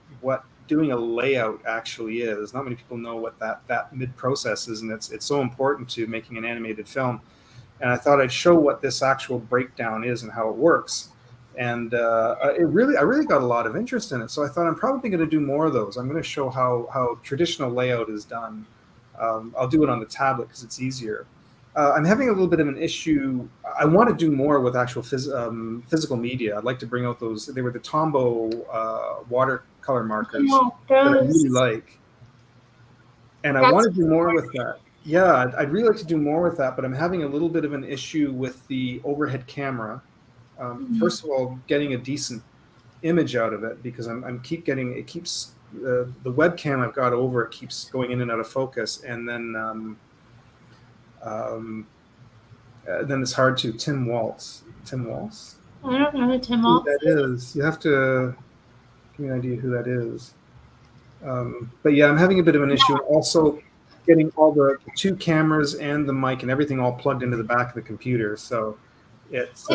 doing a layout actually is. Not many people know what that mid process is, and it's so important to making an animated film. And I thought I'd show what this actual breakdown is and how it works. And I really got a lot of interest in it. So I thought I'm probably going to do more of those. I'm going to show how traditional layout is done. I'll do it on the tablet because it's easier. I'm having a little bit of an issue. I want to do more with actual physical media. I'd like to bring out those. They were the Tombow watercolor markers that I really like, and I want to do more with that. Yeah, I'd really like to do more with that, but I'm having a little bit of an issue with the overhead camera. First of all, getting a decent image out of it, because I'm keep getting it keeps the webcam I've got over it keeps going in and out of focus, and then it's hard to Tim Waltz. I don't know who Tim Waltz that is. You have to give me an idea who that is. But yeah, I'm having a bit of an issue. Also, getting all the two cameras and the mic and everything all plugged into the back of the computer. So it's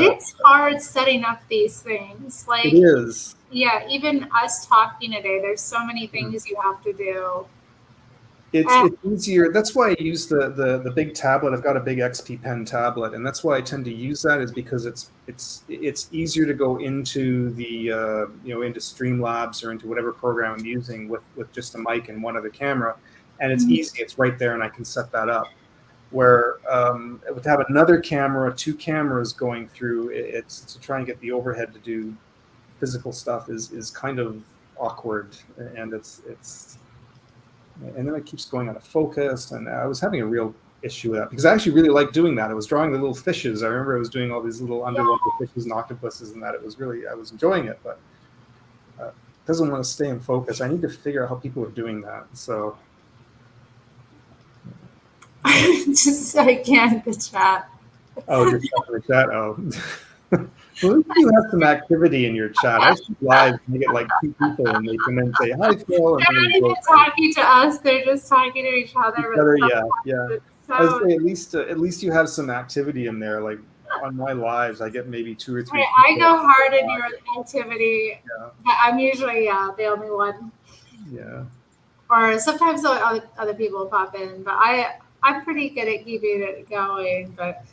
hard setting up these things. Like, it is. Yeah, even us talking today, there's so many things you have to do. It's easier. That's why I use the big tablet. I've got a big XP Pen tablet, and that's why I tend to use that, is because it's easier to go into the into Streamlabs or into whatever program I'm using with just a mic and one other camera, and it's easy. It's right there, and I can set that up. Where to have another camera, two cameras going through, it's to try and get the overhead to do physical stuff is kind of awkward, and and then it keeps going out of focus, and I was having a real issue with that, because I actually really liked doing that. I was drawing the little fishes. I remember I was doing all these little underwater fishes and octopuses, and that I was enjoying it, but it doesn't want to stay in focus. I need to figure out how people are doing that. So just so I can't the chat. Oh, just the chat. Oh. Well, you have some activity in your chat. I see live and you get like two people and they come in and say, "Hi, Phil." They're not even talking to us. They're just talking to each other. Yeah. So, I would say at least you have some activity in there. Like on my lives, I get maybe 2 or 3. I go hard in your activity. Yeah. I'm usually the only one. Yeah. Or sometimes other people pop in, but I'm pretty good at keeping it going. But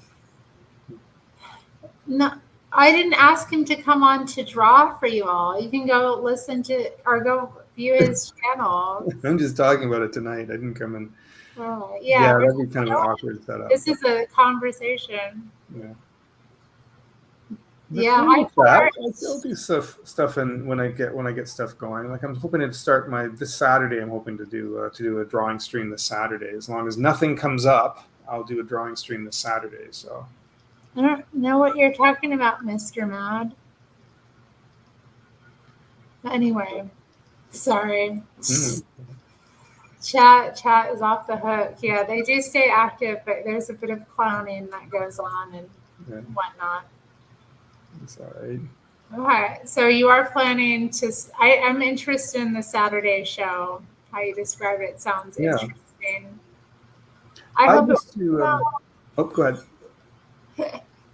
no. I didn't ask him to come on to draw for you all. You can go listen to or go view his channel. I'm just talking about it tonight. I didn't come in. Yeah, that'd be kind of an awkward setup. This is a conversation. Yeah. I'll do stuff when I get stuff going. Like I'm hoping to start this Saturday. I'm hoping to do a drawing stream this Saturday. As long as nothing comes up, I'll do a drawing stream this Saturday. So. I don't know what you're talking about, Mr. Mad. Anyway, sorry. Chat is off the hook. Yeah, they do stay active, but there's a bit of clowning that goes on and whatnot. That's all right. Okay, so you are planning to. I'm interested in the Saturday show. How you describe it sounds interesting. I hope go ahead.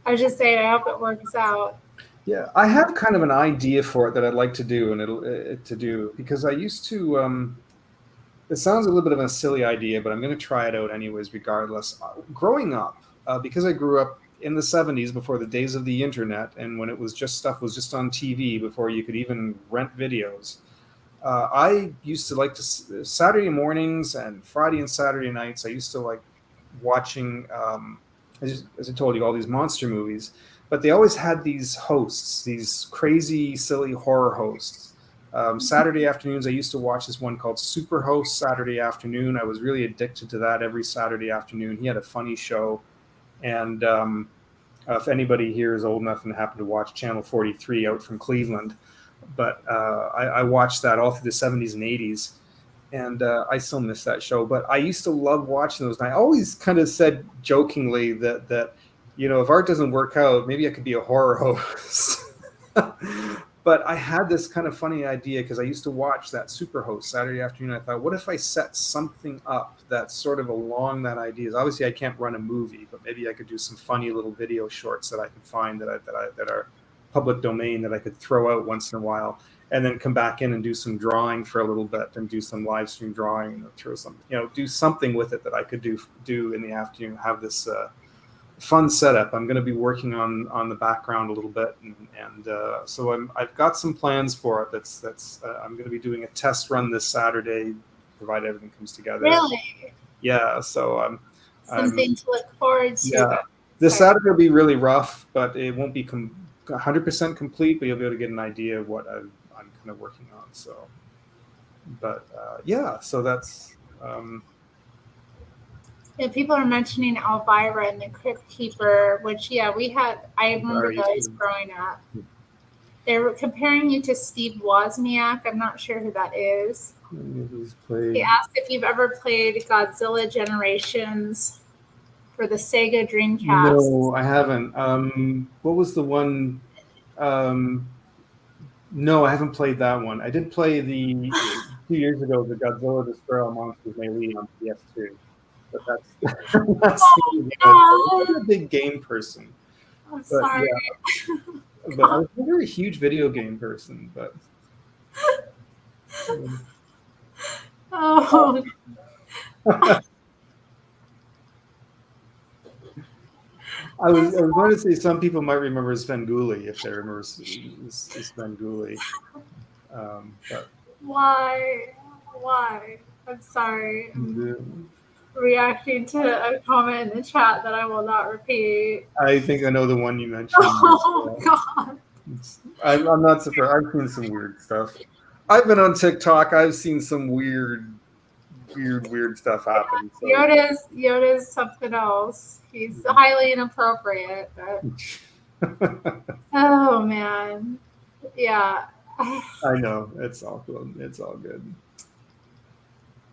I was just saying, I hope it works out. Yeah, I have kind of an idea for it that I'd like to do, because I used to. It sounds a little bit of a silly idea, but I'm going to try it out anyways, regardless. Growing up, because I grew up in the 70s before the days of the internet, and when stuff was just on TV before you could even rent videos. I used to like to Saturday mornings and Friday and Saturday nights. I used to like watching. As I told you, all these monster movies, but they always had these hosts, these crazy, silly horror hosts. Saturday afternoons, I used to watch this one called Superhost Saturday Afternoon. I was really addicted to that every Saturday afternoon. He had a funny show. And if anybody here is old enough and happened to watch Channel 43 out from Cleveland, but I watched that all through the 70s and 80s. And I still miss that show, but I used to love watching those. And I always kind of said jokingly that if art doesn't work out, maybe I could be a horror host. But I had this kind of funny idea because I used to watch that Superhost Saturday afternoon. I thought, what if I set something up that's sort of along that idea? Obviously, I can't run a movie, but maybe I could do some funny little video shorts that I could find that are public domain that I could throw out once in a while. and then come back in and do some drawing for a little bit and do some live stream drawing and throw some, do something with it that I could do in the afternoon, have this fun setup. I'm going to be working on the background a little bit, and so I've got some plans for it. That's I'm going to be doing a test run this Saturday, provided everything comes together. Really? Yeah. So something to look forward to. Yeah. This Saturday will be really rough, but it won't be 100% complete. But you'll be able to get an idea of what I'm kind of working on. So, but yeah. So that's. Yeah, people are mentioning Elvira and the Crypt Keeper, which I remember those growing up. They were comparing you to Steve Wozniak. I'm not sure who that is. He asked if you've ever played Godzilla Generations for the Sega Dreamcast. No, I haven't. What was the one? No, I haven't played that one. I did play 2 years ago the Godzilla Destroy All Monsters May Lead on PS2. But that's I'm not a big game person. I'm sorry. Yeah. But I was never a huge video game person. But oh. I was going to say some people might remember Svengoolie if they remember Svengoolie. But why? I'm sorry. Reacting to a comment in the chat that I will not repeat. I think I know the one you mentioned. Oh God! I'm not surprised. I've seen some weird stuff. I've been on TikTok. I've seen some weird stuff happen. So. Yoda's something else. He's highly inappropriate. But... oh man, yeah. I know, it's all good. It's all good.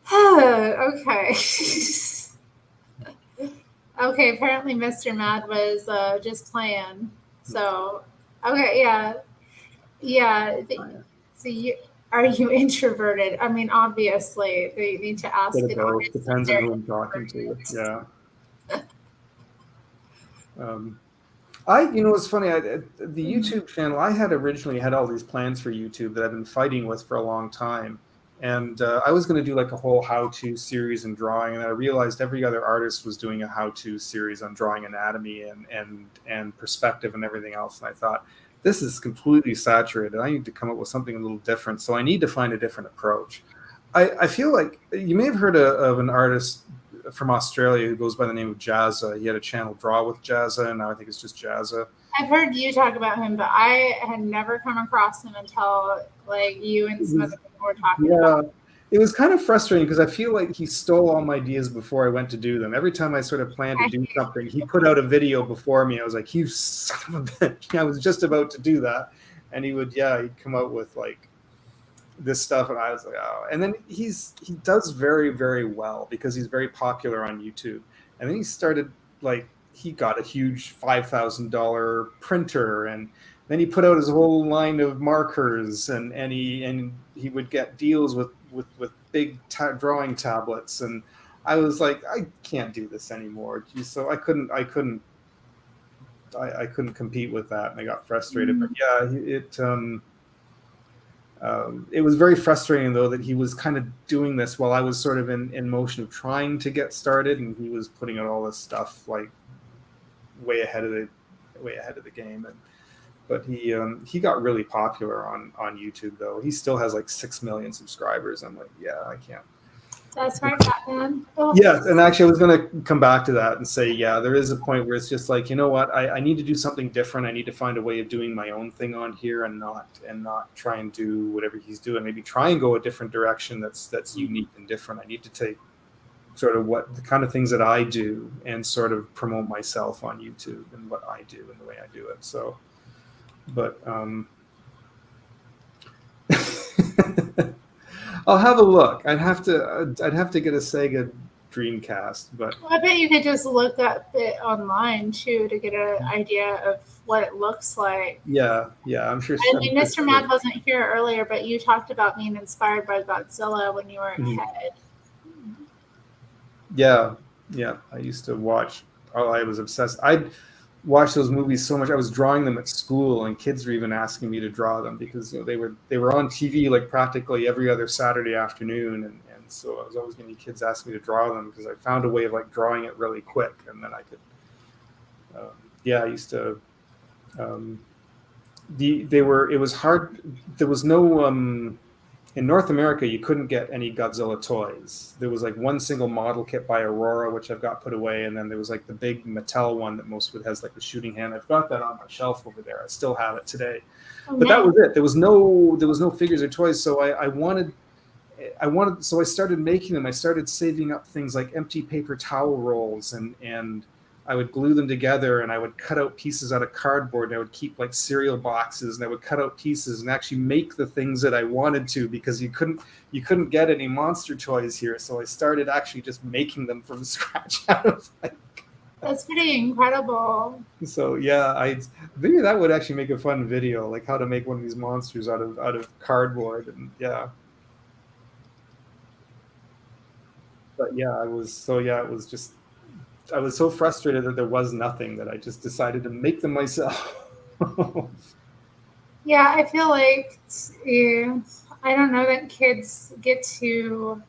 Okay. Okay, apparently Mr. Mad was just playing. So, okay, yeah. So are you introverted? I mean, obviously, you need to ask an artist. Depends on who I'm talking to. Yeah. It's funny. The YouTube channel I had originally had all these plans for YouTube that I've been fighting with for a long time. And I was going to do like a whole how-to series in drawing, and I realized every other artist was doing a how-to series on drawing anatomy and perspective and everything else. And I thought, this is completely saturated. I need to come up with something a little different. So I need to find a different approach. I feel like you may have heard of an artist from Australia who goes by the name of Jazza. He had a channel, Draw with Jazza, and now I think it's just Jazza. I've heard you talk about him, but I had never come across him until like you and some other people were talking about him. It was kind of frustrating because I feel like he stole all my ideas before I went to do them. Every time I sort of planned to do something, he put out a video before me. I was like, you son of a bitch. I was just about to do that. And he'd come out with like this stuff. And I was like, oh. And then he does very, very well because he's very popular on YouTube. And then he started like, he got a huge $5,000 printer, and then he put out his whole line of markers, and he would get deals with big drawing tablets, and I was like, I can't do this anymore. So I couldn't compete with that, and I got frustrated. But yeah, it was very frustrating though that he was kind of doing this while I was sort of in motion of trying to get started, and he was putting out all this stuff like way ahead of the game. But he got really popular on YouTube though. He still has like 6 million subscribers. I'm like, yeah, I can't. That's right, Batman. Oh. Yes, and actually I was going to come back to that and say, yeah, there is a point where it's just like, you know what, I need to do something different. I need to find a way of doing my own thing on here and not try and do whatever he's doing. Maybe try and go a different direction that's unique and different. I need to take sort of the kind of things that I do and sort of promote myself on YouTube and what I do and the way I do it. So, but I'll have a look. I'd have to get a Sega Dreamcast, but I bet you could just look up it online too to get an idea of what it looks like. Yeah, I'm sure. I mean, Mr. Mad wasn't here earlier, but you talked about being inspired by Godzilla when you were a kid. Yeah. I used to watch. I was obsessed. watched those movies so much. I was drawing them at school, and kids were even asking me to draw them because they were on TV like practically every other Saturday afternoon, and so I was always getting kids asking me to draw them because I found a way of like drawing it really quick, and then I could. I used to. It was hard. There was no in North America. You couldn't get any Godzilla toys. There was like one single model kit by Aurora, which I've got put away, and then there was like the big Mattel one that most of it has like the shooting hand. I've got that on my shelf over there. I still have it today. But that was it. There was no figures or toys. So I wanted. So I started making them. I started saving up things like empty paper towel rolls, and I would glue them together, and I would cut out pieces out of cardboard, and I would keep like cereal boxes, and I would cut out pieces and actually make the things that I wanted to, because you couldn't get any monster toys here. So I started actually just making them from scratch out of That's pretty incredible. So yeah, maybe that would actually make a fun video, like how to make one of these monsters out of cardboard, and yeah. But yeah, it was just. I was so frustrated that there was nothing that I just decided to make them myself. Yeah, I feel like I don't know that kids get to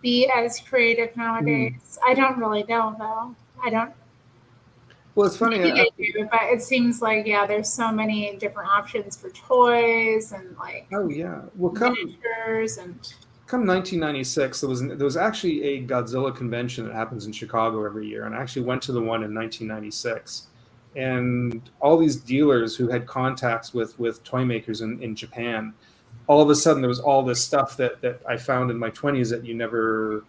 be as creative nowadays. I don't really know though. I don't. Well, it's funny. Maybe they do, but it seems like there's so many different options for toys and like. Oh yeah, well, miniatures and. Come 1996, there was actually a Godzilla convention that happens in Chicago every year, and I actually went to the one in 1996. And all these dealers who had contacts with toy makers in Japan, all of a sudden there was all this stuff that I found in my 20s that you never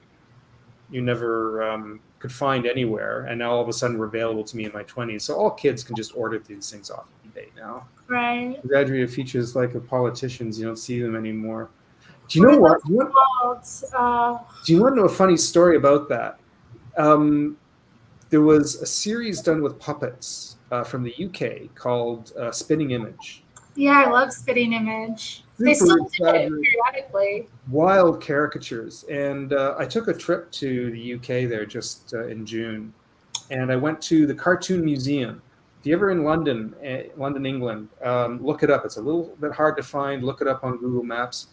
could find anywhere, and now all of a sudden were available to me in my 20s. So all kids can just order these things off eBay now. Right. Exaggerated features like of politicians, you don't see them anymore. Do you know what? Do you want to know a funny story about that? There was a series done with puppets from the UK called Spinning Image. Yeah, I love Spinning Image. They still do it periodically. Wild caricatures. And I took a trip to the UK there just in June. And I went to the Cartoon Museum. If you're ever in London, England, look it up. It's a little bit hard to find. Look it up on Google Maps.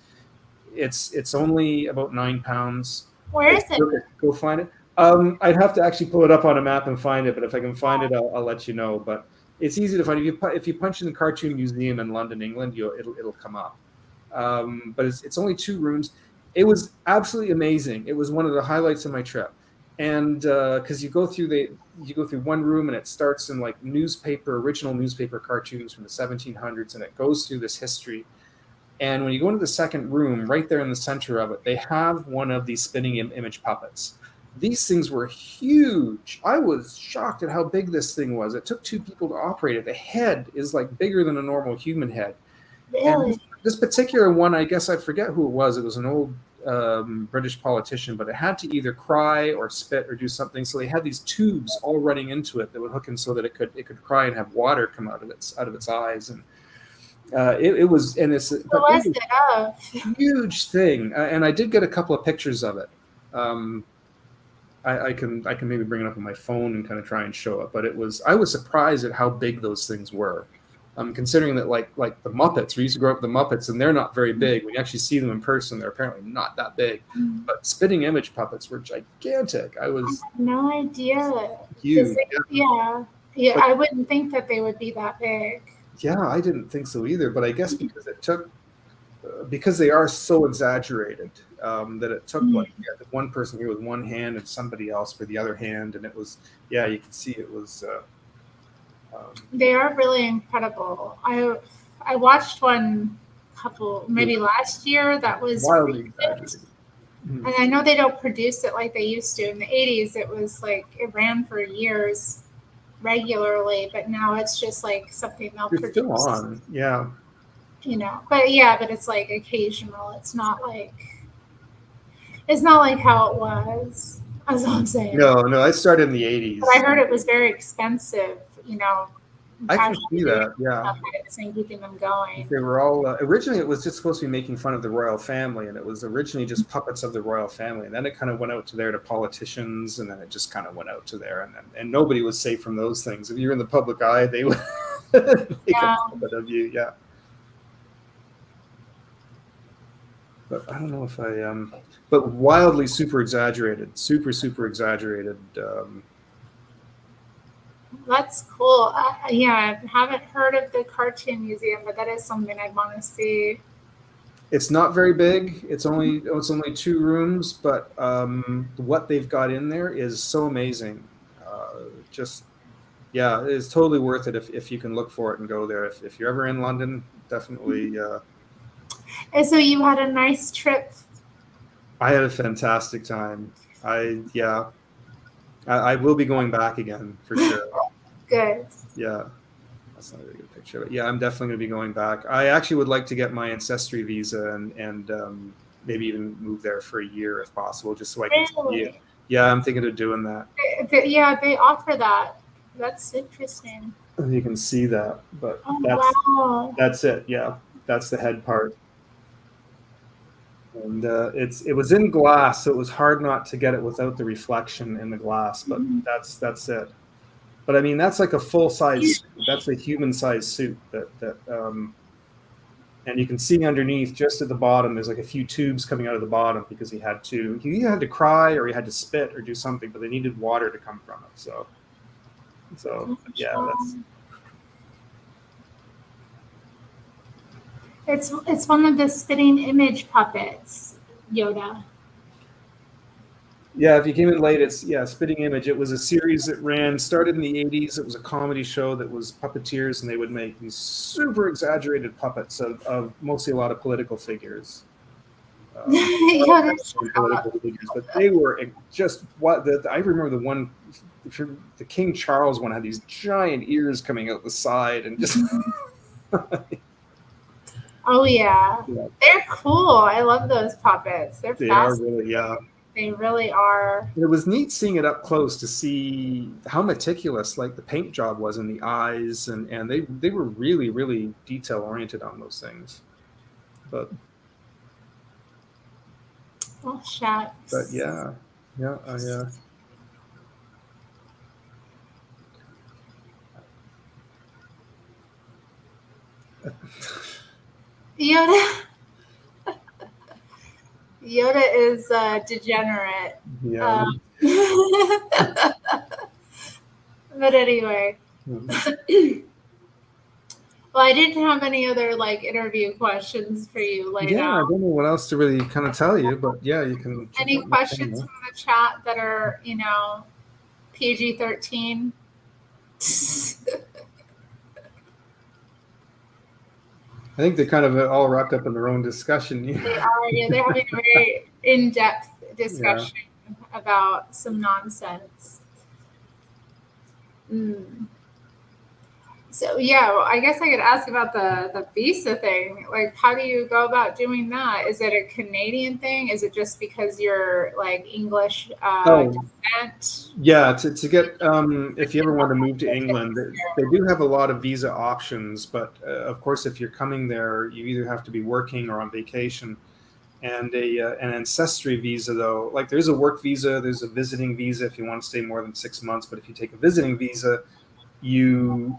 It's only about £9. Where is it? Go find it. I'd have to actually pull it up on a map and find it, but if I can find it, I'll let you know. But it's easy to find. If you punch in the Cartoon Museum in London, England, it'll come up. But it's only 2 rooms. It was absolutely amazing. It was one of the highlights of my trip, and because you go through one room and it starts in like original newspaper cartoons from the 1700s, and it goes through this history. And when you go into the second room, right there in the center of it, they have one of these spinning image puppets. These things were huge. I was shocked at how big this thing was. It took 2 people to operate it. The head is like bigger than a normal human head. Really? And this particular one, I guess I forget who it was. It was an old British politician, but it had to either cry or spit or do something. So they had these tubes all running into it that would hook in so that it could cry and have water come out of its eyes. And it was a huge thing, and I did get a couple of pictures of it. I can maybe bring it up on my phone and kind of try and show it. But I was surprised at how big those things were, considering that like the Muppets. We used to grow up with the Muppets, and they're not very big. When you actually see them in person, they're apparently not that big. But spinning image puppets were gigantic. I had no idea. Huge. Yeah. But I wouldn't think that they would be that big. Yeah, I didn't think so either, but I guess because they are so exaggerated, that it took one person here with one hand and somebody else for the other hand, and it was, you can see it was. They are really incredible. I watched one maybe last year that was wildly exaggerated. And I know they don't produce it like they used to. In the 80s, it was like it ran for years regularly, but now it's just like something they'll produce. Still on, yeah. But it's like occasional. It's not like how it was. That's all I'm saying. No, I started in the 80s. But I heard it was very expensive. I can see that. Yeah. and keeping them going. They were all originally, it was just supposed to be making fun of the royal family, and it was originally just puppets of the royal family, and then it kind of went out to there to politicians, and then it just kind of went out to there, and nobody was safe from those things. If you're in the public eye, they would make a puppet of you. Yeah. But I don't know if but wildly super exaggerated, super exaggerated. That's cool. Yeah, I haven't heard of the cartoon museum, but that is something I'd want to see. It's not very big. It's only 2 rooms, but what they've got in there is so amazing. Yeah, it's totally worth it if you can look for it and go there. If you're ever in London, definitely. And so you had a nice trip. I had a fantastic time. I will be going back again for sure. Good. Yeah, that's not a really good picture, but yeah, I'm definitely going to be going back. I actually would like to get my ancestry visa and maybe even move there for a year if possible, just so I can see it. Yeah, I'm thinking of doing that. Yeah, they offer that. That's interesting. You can see that, but that's it. Yeah, that's the head part. And it was in glass, so it was hard not to get it without the reflection in the glass. But that's it. But I mean, that's like a full size. That's a human size suit. And you can see underneath, just at the bottom, there's like a few tubes coming out of the bottom because he either had to cry or he had to spit or do something, but they needed water to come from it. So yeah, that's. It's one of the spitting image puppets, Yoda. Yeah, if you came in late, it's Spitting Image. It was a series that started in the 80s. It was a comedy show that was puppeteers, and they would make these super exaggerated puppets of mostly a lot of political figures. Political figures, but they were just I remember the one, the King Charles one had these giant ears coming out the side and just. Oh yeah, they're cool. I love those puppets. They are really, yeah. They really are. It was neat seeing it up close to see how meticulous like the paint job was in the eyes, and they were really, really detail oriented on those things. But oh shucks. But yeah. Yoda is degenerate. Yeah. But anyway. Well, I didn't have any other interview questions for you later. Yeah, I don't know what else to really kind of tell you, but yeah, you can. Any questions from the chat that are, PG-13? I think they're kind of all wrapped up in their own discussion. They are, yeah. They're having a very in-depth discussion about some nonsense. So yeah, well, I guess I could ask about the visa thing. Like, how do you go about doing that? Is it a Canadian thing? Is it just because you're English descent? Yeah, to get if you ever want to move to England, they do have a lot of visa options. But of course, if you're coming there, you either have to be working or on vacation. And an ancestry visa, though, there's a work visa, there's a visiting visa if you want to stay more than 6 months. But if you take a visiting visa, you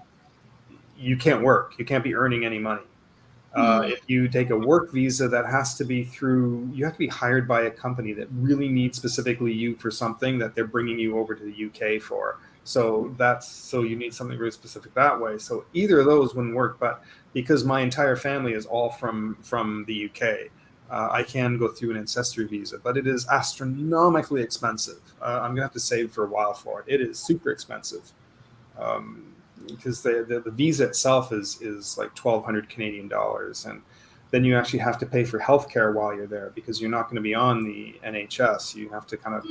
can't work. You can't be earning any money. If you take a work visa, that has to be you have to be hired by a company that really needs specifically you for something that they're bringing you over to the UK for. So you need something really specific that way. So either of those wouldn't work. But because my entire family is all from the UK, I can go through an ancestry visa, but it is astronomically expensive. I'm gonna have to save for a while for it. It is super expensive. Because the visa itself is like 1,200 Canadian dollars, and then you actually have to pay for healthcare while you're there because you're not going to be on the NHS. You have to have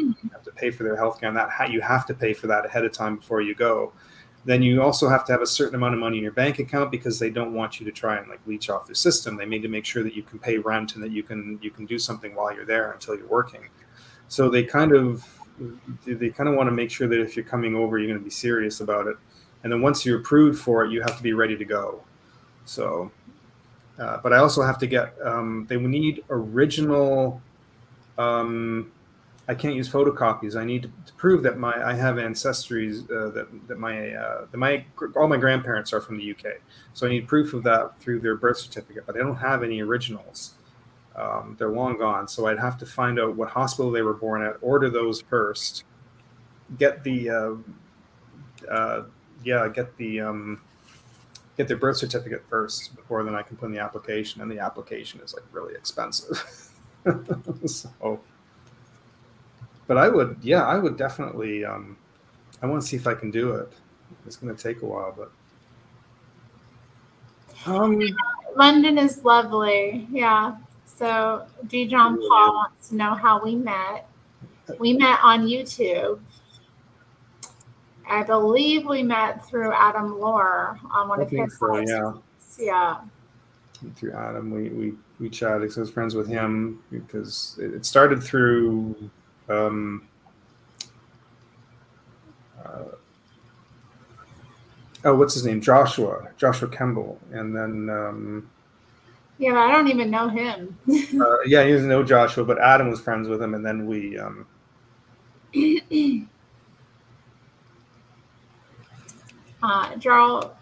to pay for their healthcare, and you have to pay for that ahead of time before you go. Then you also have to have a certain amount of money in your bank account because they don't want you to try and leech off their system. They need to make sure that you can pay rent and that you can do something while you're there until you're working. So they kind of want to make sure that if you're coming over, you're going to be serious about it. And then once you're approved for it, you have to be ready to go. So, but I also have to get. They need original. I can't use photocopies. I need to prove that I have ancestries that all my grandparents are from the UK. So I need proof of that through their birth certificate. But I don't have any originals. They're long gone. So I'd have to find out what hospital they were born at, order those first, get the get their birth certificate first before then I can put in the application. And the application is like really expensive. So. But I would definitely. I want to see if I can do it. It's going to take a while, but London is lovely. Yeah. So D. John Paul wants to know how we met. We met on YouTube. I believe we met through Adam Lohr on one of his podcasts. Yeah. Through Adam, we chatted because I was friends with him because it started through. What's his name? Joshua Kemble, and then. Yeah, but I don't even know him. Yeah, he doesn't know Joshua, but Adam was friends with him, and then we. Jarl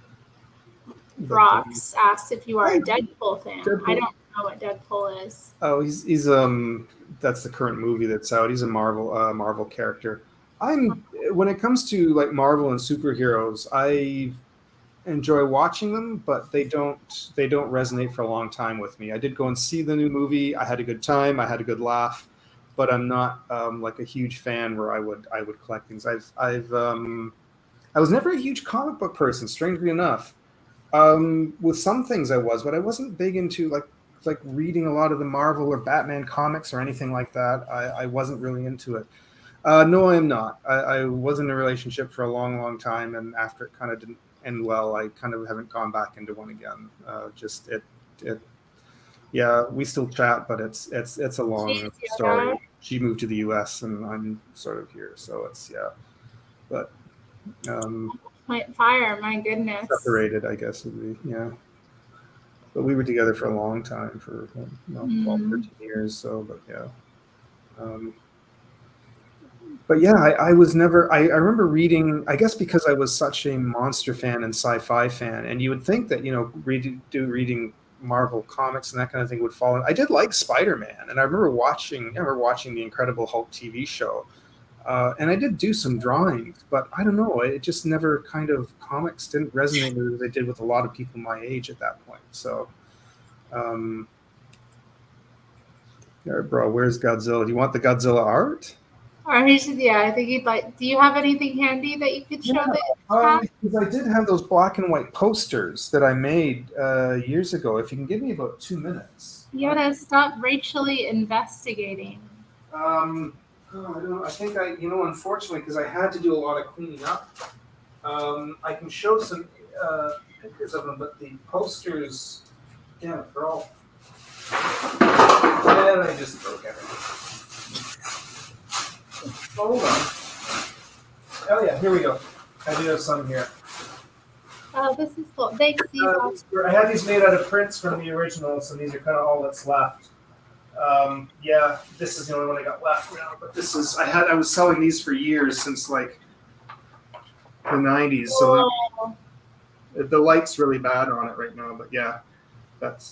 Brox asked if you are a Deadpool fan. I don't know what Deadpool is. Oh, he's that's the current movie that's out. He's a Marvel character. When it comes to like Marvel and superheroes, I enjoy watching them, but they don't resonate for a long time with me. I did go and see the new movie. I had a good time. I had a good laugh, but I'm not like a huge fan where I would collect things. I was never a huge comic book person, strangely enough. With some things I was, but I wasn't big into like reading a lot of the Marvel or Batman comics or anything like that. I wasn't really into it. No, I'm not. I was in a relationship for a long, long time, and after it kind of didn't end well, I kind of haven't gone back into one again. Yeah, we still chat, but it's a long story. She moved to the U.S. and I'm sort of here, so it's but. Fire, my goodness. Separated, I guess would be, yeah. But we were together for a long time, for 12, 13 years. So, but yeah. But yeah, I was never. I remember reading. I guess because I was such a monster fan and sci-fi fan, and you would think that reading Marvel comics and that kind of thing would fall in. I did like Spider-Man, and I remember watching the Incredible Hulk TV show. And I did do some drawings, but I don't know. It just never comics didn't resonate with as they did with a lot of people my age at that point. So, bro, where's Godzilla? Do you want the Godzilla art? Or I think you'd like. Do you have anything handy that you could show because I did have those black and white posters that I made years ago. If you can give me about 2 minutes. You gotta stop racially investigating. I think unfortunately, because I had to do a lot of cleaning up, I can show some pictures of them, but the posters, they're all. And I just broke everything. Hold on. Oh yeah, here we go. I do have some here. Oh, this is cool. Thanks, I had these made out of prints from the originals, and these are kind of all that's left. Yeah, this is the only one I got left now. But this is I was selling these for years, since like the 90s. So the light's really bad on it right now. But yeah, that's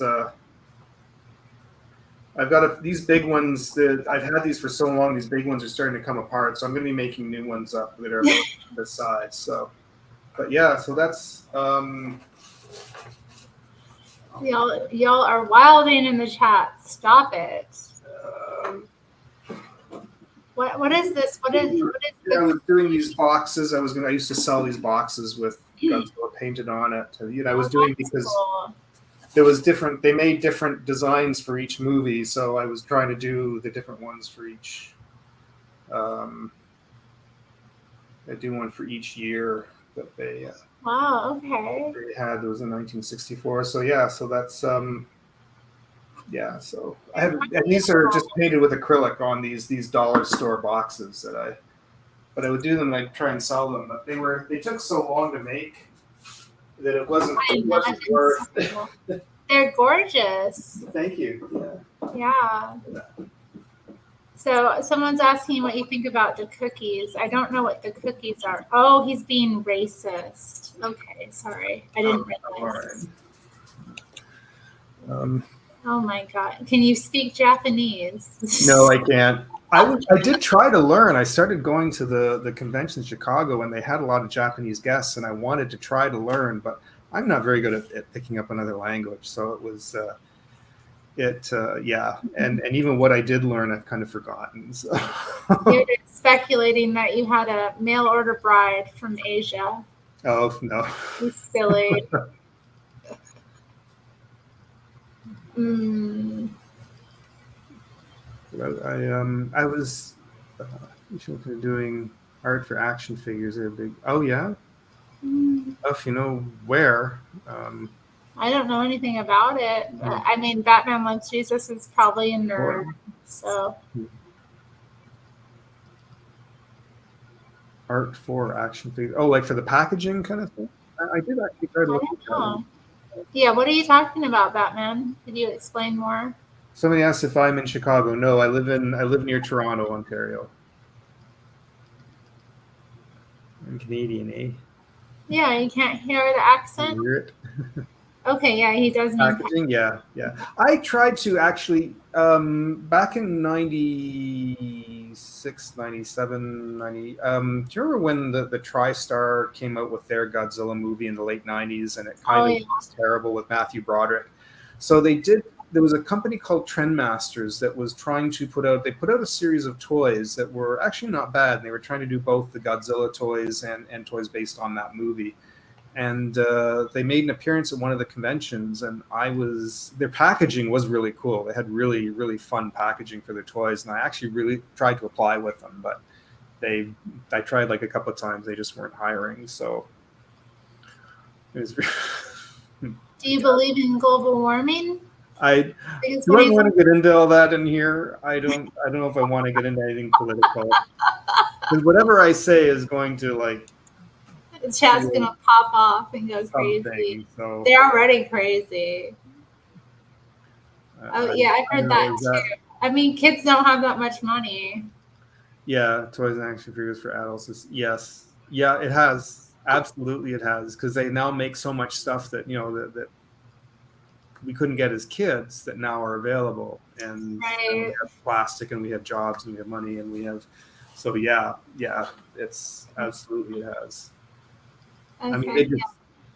I've got these big ones that I've had these for so long. These big ones are starting to come apart, so I'm going to be making new ones up that are about this size. So, but yeah, so that's. Y'all are wilding in the chat. Stop it. What is this? What is I was doing these boxes. I used to sell these boxes with Godzilla painted on it. I was doing because there was different. They made different designs for each movie, so I was trying to do the different ones for each. I do one for each year that they. Wow. Okay. They had. It was in 1964. So yeah. So that's. Yeah. So I have. And these are just painted with acrylic on these dollar store boxes but I would do them and I'd try and sell them, but they took so long to make. that it wasn't I imagine worth. so. They're gorgeous. Thank you. Yeah. So someone's asking what you think about the cookies. I don't know what the cookies are. Oh, he's being racist. Okay, sorry. I didn't realize. Oh my God. Can you speak Japanese? No, I can't. I did try to learn. I started going to the convention in Chicago, and they had a lot of Japanese guests, and I wanted to try to learn, but I'm not very good at picking up another language. So it was, yeah. And even what I did learn, I've kind of forgotten. So. You're speculating that you had a mail order bride from Asia. Oh, no. You silly. I was doing art for action figures. They're big. Oh yeah. If you know where. I don't know anything about it. But, I mean, Batman Loves Jesus is probably a nerd. So. Art for action figures. Oh, like for the packaging kind of thing. I did actually try to look at that. Yeah, what are you talking about, Batman? Could you explain more? Somebody asked if I'm in Chicago. No, I live near Toronto, Ontario. I'm Canadian, eh? Yeah, you can't hear the accent? Hear it? Okay, yeah, he does mean packaging. Yeah. I tried to actually back in 96, 97, 90. Do you remember when the TriStar came out with their Godzilla movie in the late 90s, and it kind of was terrible with Matthew Broderick? So there was a company called Trendmasters that was trying to put out a series of toys that were actually not bad. They were trying to do both the Godzilla toys and toys based on that movie. And they made an appearance at one of the conventions, and their packaging was really cool. They had really, really fun packaging for their toys, and I actually really tried to apply with them, but I tried like a couple of times. They just weren't hiring. So it was. Do you believe in global warming? Do I want to get into all that in here? I don't know if I want to get into anything political. Because whatever I say is going to the chat's gonna pop off and go crazy. So. They're already crazy. Yeah, I've heard that too. I mean, kids don't have that much money. Yeah, toys and action figures for adults. Yes. Yeah, it has. Absolutely it has. Because they now make so much stuff that, that we couldn't get as kids that now are available. And we have plastic, and we have jobs, and we have money, and we have. So yeah, it's absolutely it has. Okay. I mean, they just,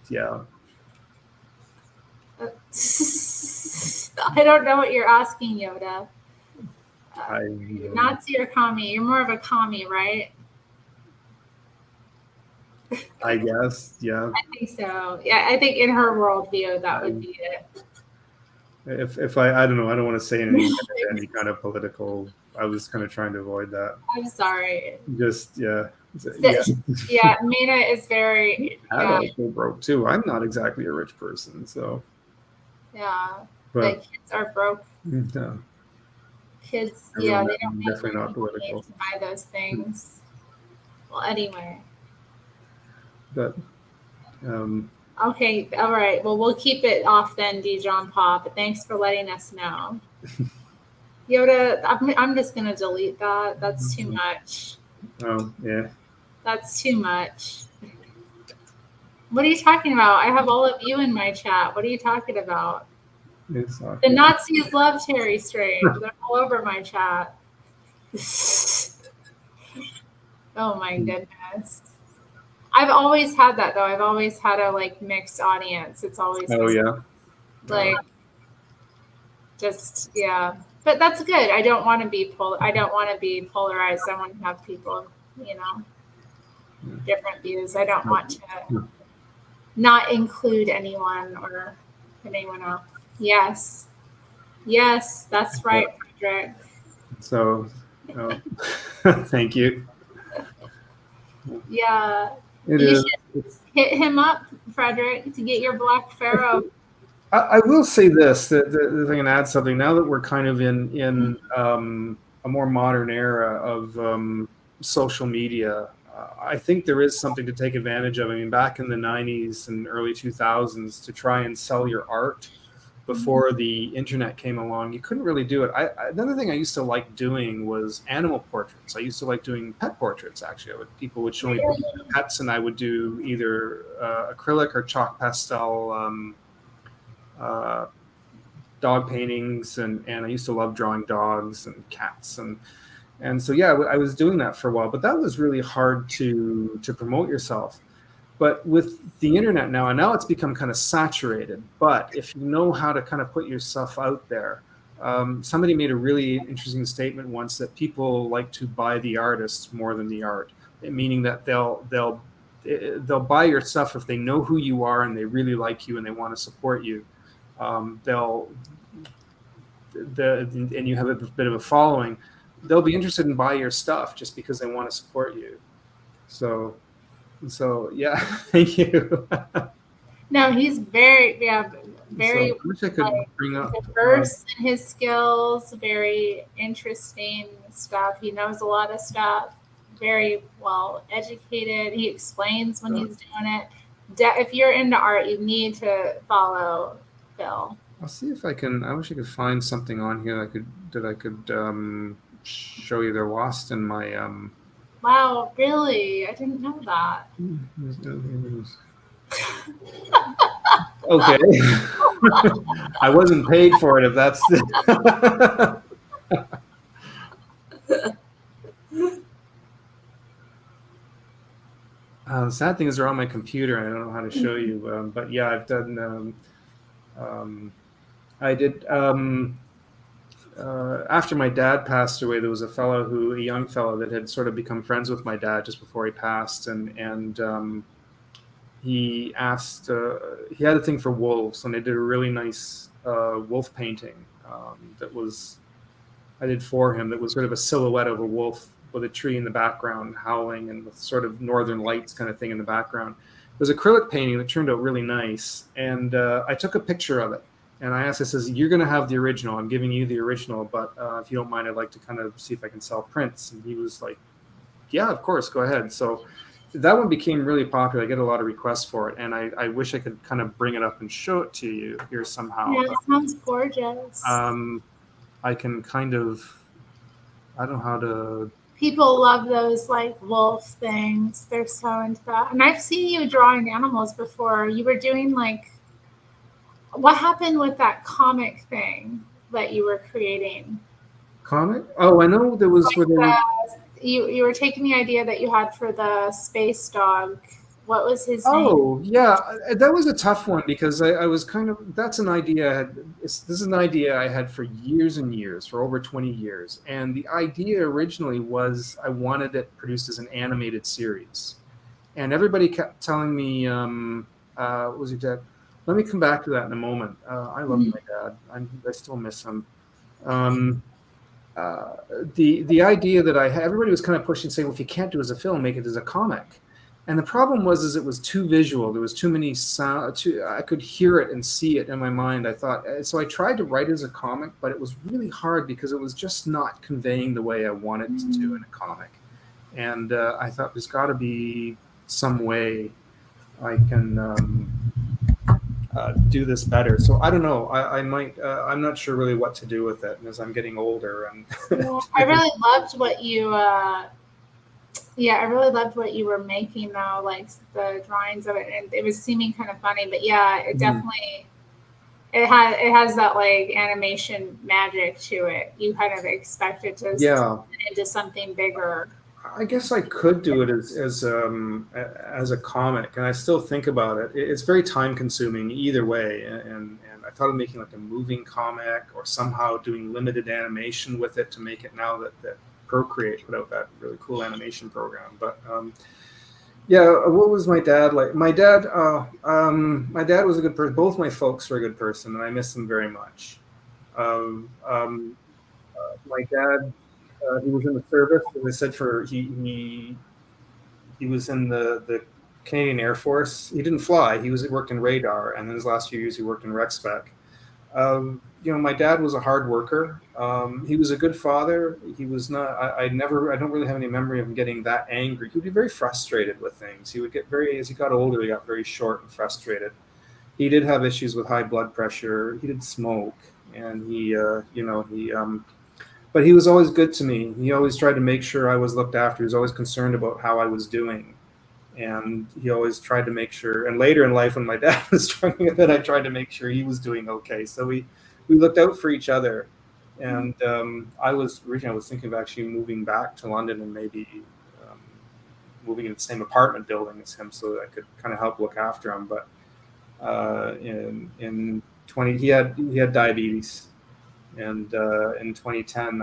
yeah. I don't know what you're asking, Yoda. Nazi or commie? You're more of a commie, right? I guess, yeah. I think so. Yeah, I think in her worldview, that would be it. If I don't know, I don't want to say any kind of political. I was kind of trying to avoid that. I'm sorry. Just yeah. Yeah, Mina is very. I'm also broke too. I'm not exactly a rich person, so. Yeah, but kids are broke. Yeah. Kids, they don't definitely not political to buy those things. Well, anyway. But. Okay, all right. Well, we'll keep it off then, Dijon Pa. But thanks for letting us know. Yoda, I'm just gonna delete that. That's too much. Oh yeah. That's too much. What are you talking about? I have all of you in my chat. What are you talking about? The Nazis love Terry Strange. They're all over my chat. Oh my goodness. I've always had that though. I've always had a mixed audience. It's always just yeah. But that's good. I don't want to be polarized. I want to have people, different views. I don't want to not include anyone or anyone else. Yes, that's right, Frederick. So, thank you. Yeah. You should hit him up, Frederick, to get your Black Pharaoh. I will say this, that if I can add something, now that we're kind of in a more modern era of social media, I think there is something to take advantage of. I mean, back in the 90s and early 2000s, to try and sell your art before the internet came along, you couldn't really do it. Another thing I used to like doing was animal portraits. I used to like doing pet portraits, actually. People would show me pets, and I would do either acrylic or chalk pastel dog paintings, and I used to love drawing dogs and cats, and so yeah, I was doing that for a while, but that was really hard to promote yourself. But with the internet now, and now it's become kind of saturated, but if you know how to kind of put yourself out there, somebody made a really interesting statement once that people like to buy the artists more than the art, meaning that they'll buy your stuff if they know who you are and they really like you and they want to support you. And you have a bit of a following, they'll be interested in buying your stuff just because they want to support you. So yeah, thank you. No, he's very So I wish I could bring up diverse in his skills, very interesting stuff. He knows a lot of stuff, very well educated. He explains when he's doing it. If you're into art, you need to follow Phil. I'll see if I can. I wish I could find something on here that I could show you. They're lost in my. Wow, really? I didn't know that. Okay. I wasn't paid for it, if that's the sad thing is they're on my computer and I don't know how to show you. But yeah, I've done. I did. After my dad passed away, there was a young fellow that had sort of become friends with my dad just before he passed, and he asked. He had a thing for wolves, and I did a really nice wolf painting I did for him. That was sort of a silhouette of a wolf with a tree in the background howling, and with sort of northern lights kind of thing in the background. It was acrylic painting that turned out really nice, and I took a picture of it. And I asked, I says, you're going to have the original. I'm giving you the original, but if you don't mind, I'd like to kind of see if I can sell prints. And he was like, yeah, of course, go ahead. So that one became really popular. I get a lot of requests for it. And I wish I could kind of bring it up and show it to you here somehow. Yeah, it sounds gorgeous. I can kind of, I don't know how to. People love those like wolf things. They're so into that. And I've seen you drawing animals before. You were doing like, what happened with that comic thing that you were creating? Comic? Oh, I know there was. Like you were taking the idea that you had for the space dog. What was his name? Oh, yeah, that was a tough one because I was kind of. That's an idea. This is an idea I had for years and years, for over 20 years. And the idea originally was I wanted it produced as an animated series. And everybody kept telling me, what was your dad? Let me come back to that in a moment. I love my dad. I still miss him. The idea that I had, everybody was kind of pushing, saying, well, if you can't do it as a film, make it as a comic. And the problem was it was too visual. There was too many sound. I could hear it and see it in my mind. I thought, so I tried to write it as a comic, but it was really hard because it was just not conveying the way I wanted to do in a comic. And I thought there's got to be some way I can do this better. So I don't know. I might. I'm not sure really what to do with it as I'm getting older. And I really loved what you. I really loved what you were making though, like the drawings of it, and it was seeming kind of funny. But yeah, it definitely it has that like animation magic to it. You kind of expect it to turn into something bigger. I guess I could do it as a comic, and I still think about it. It's very time consuming either way, and I thought of making like a moving comic or somehow doing limited animation with it to make it now that Procreate put out that really cool animation program. But what was my dad like? My dad was a good person. Both my folks were a good person, and I miss them very much. My dad. He was in the service, as I said. He was in the Canadian Air Force. He didn't fly. He worked in radar, and in his last few years, he worked in rec spec. My dad was a hard worker. He was a good father. He was not. I don't really have any memory of him getting that angry. He would be very frustrated with things. He would get very, as he got older, he got very short and frustrated. He did have issues with high blood pressure. He did smoke, and but he was always good to me. He always tried to make sure I was looked after. He was always concerned about how I was doing. And he always tried to make sure. And later in life, when my dad was struggling with it, I tried to make sure he was doing okay. So we looked out for each other. And I was thinking of actually moving back to London and maybe um, moving in the same apartment building as him, so that I could kind of help look after him. But in 20, he had diabetes, and in 2010,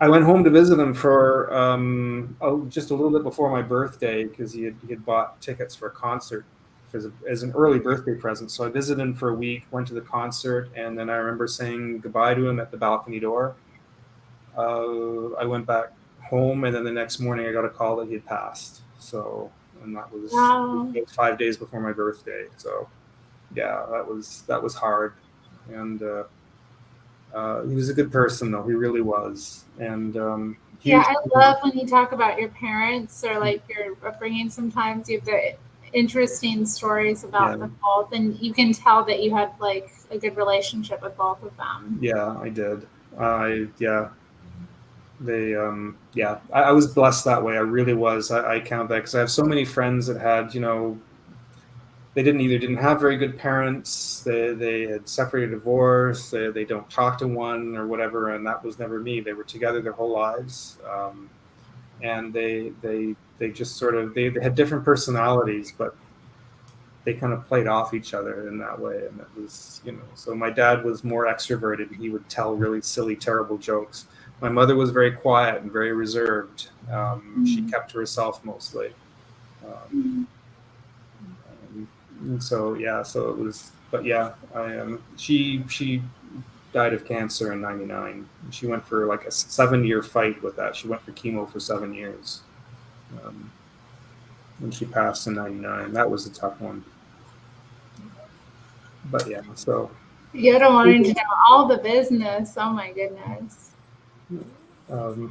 I went home to visit him for just a little bit before my birthday, because he had bought tickets for a concert as an early birthday present. So I visited him for a week, went to the concert, and then I remember saying goodbye to him at the balcony door. I went back home, and then the next morning I got a call that he had passed. So, and that was Wow. 5 days before my birthday. So yeah, that was hard, and he was a good person, though. He really was, and he Yeah, was. I love when you talk about your parents or like your upbringing. Sometimes you have the interesting stories about Yeah, them both, and you can tell that you had like a good relationship with both of them. yeah, I did. Yeah, yeah, I was blessed that way. I really was. I count that because I have so many friends that had, they didn't have very good parents. They had separated, divorced. They don't talk to one or whatever, and that was never me. They were together their whole lives, and they just sort of they had different personalities, but they kind of played off each other in that way. And it was, so my dad was more extroverted. He would tell really silly, terrible jokes. My mother was very quiet and very reserved. She kept to herself mostly. Um, and so yeah, so it was. But yeah, she died of cancer in '99. She went for like a 7-year fight with that. She went for chemo for 7 years. Um, and she passed in '99. That was a tough one. But yeah, so You don't want to know all the business. Oh my goodness. no,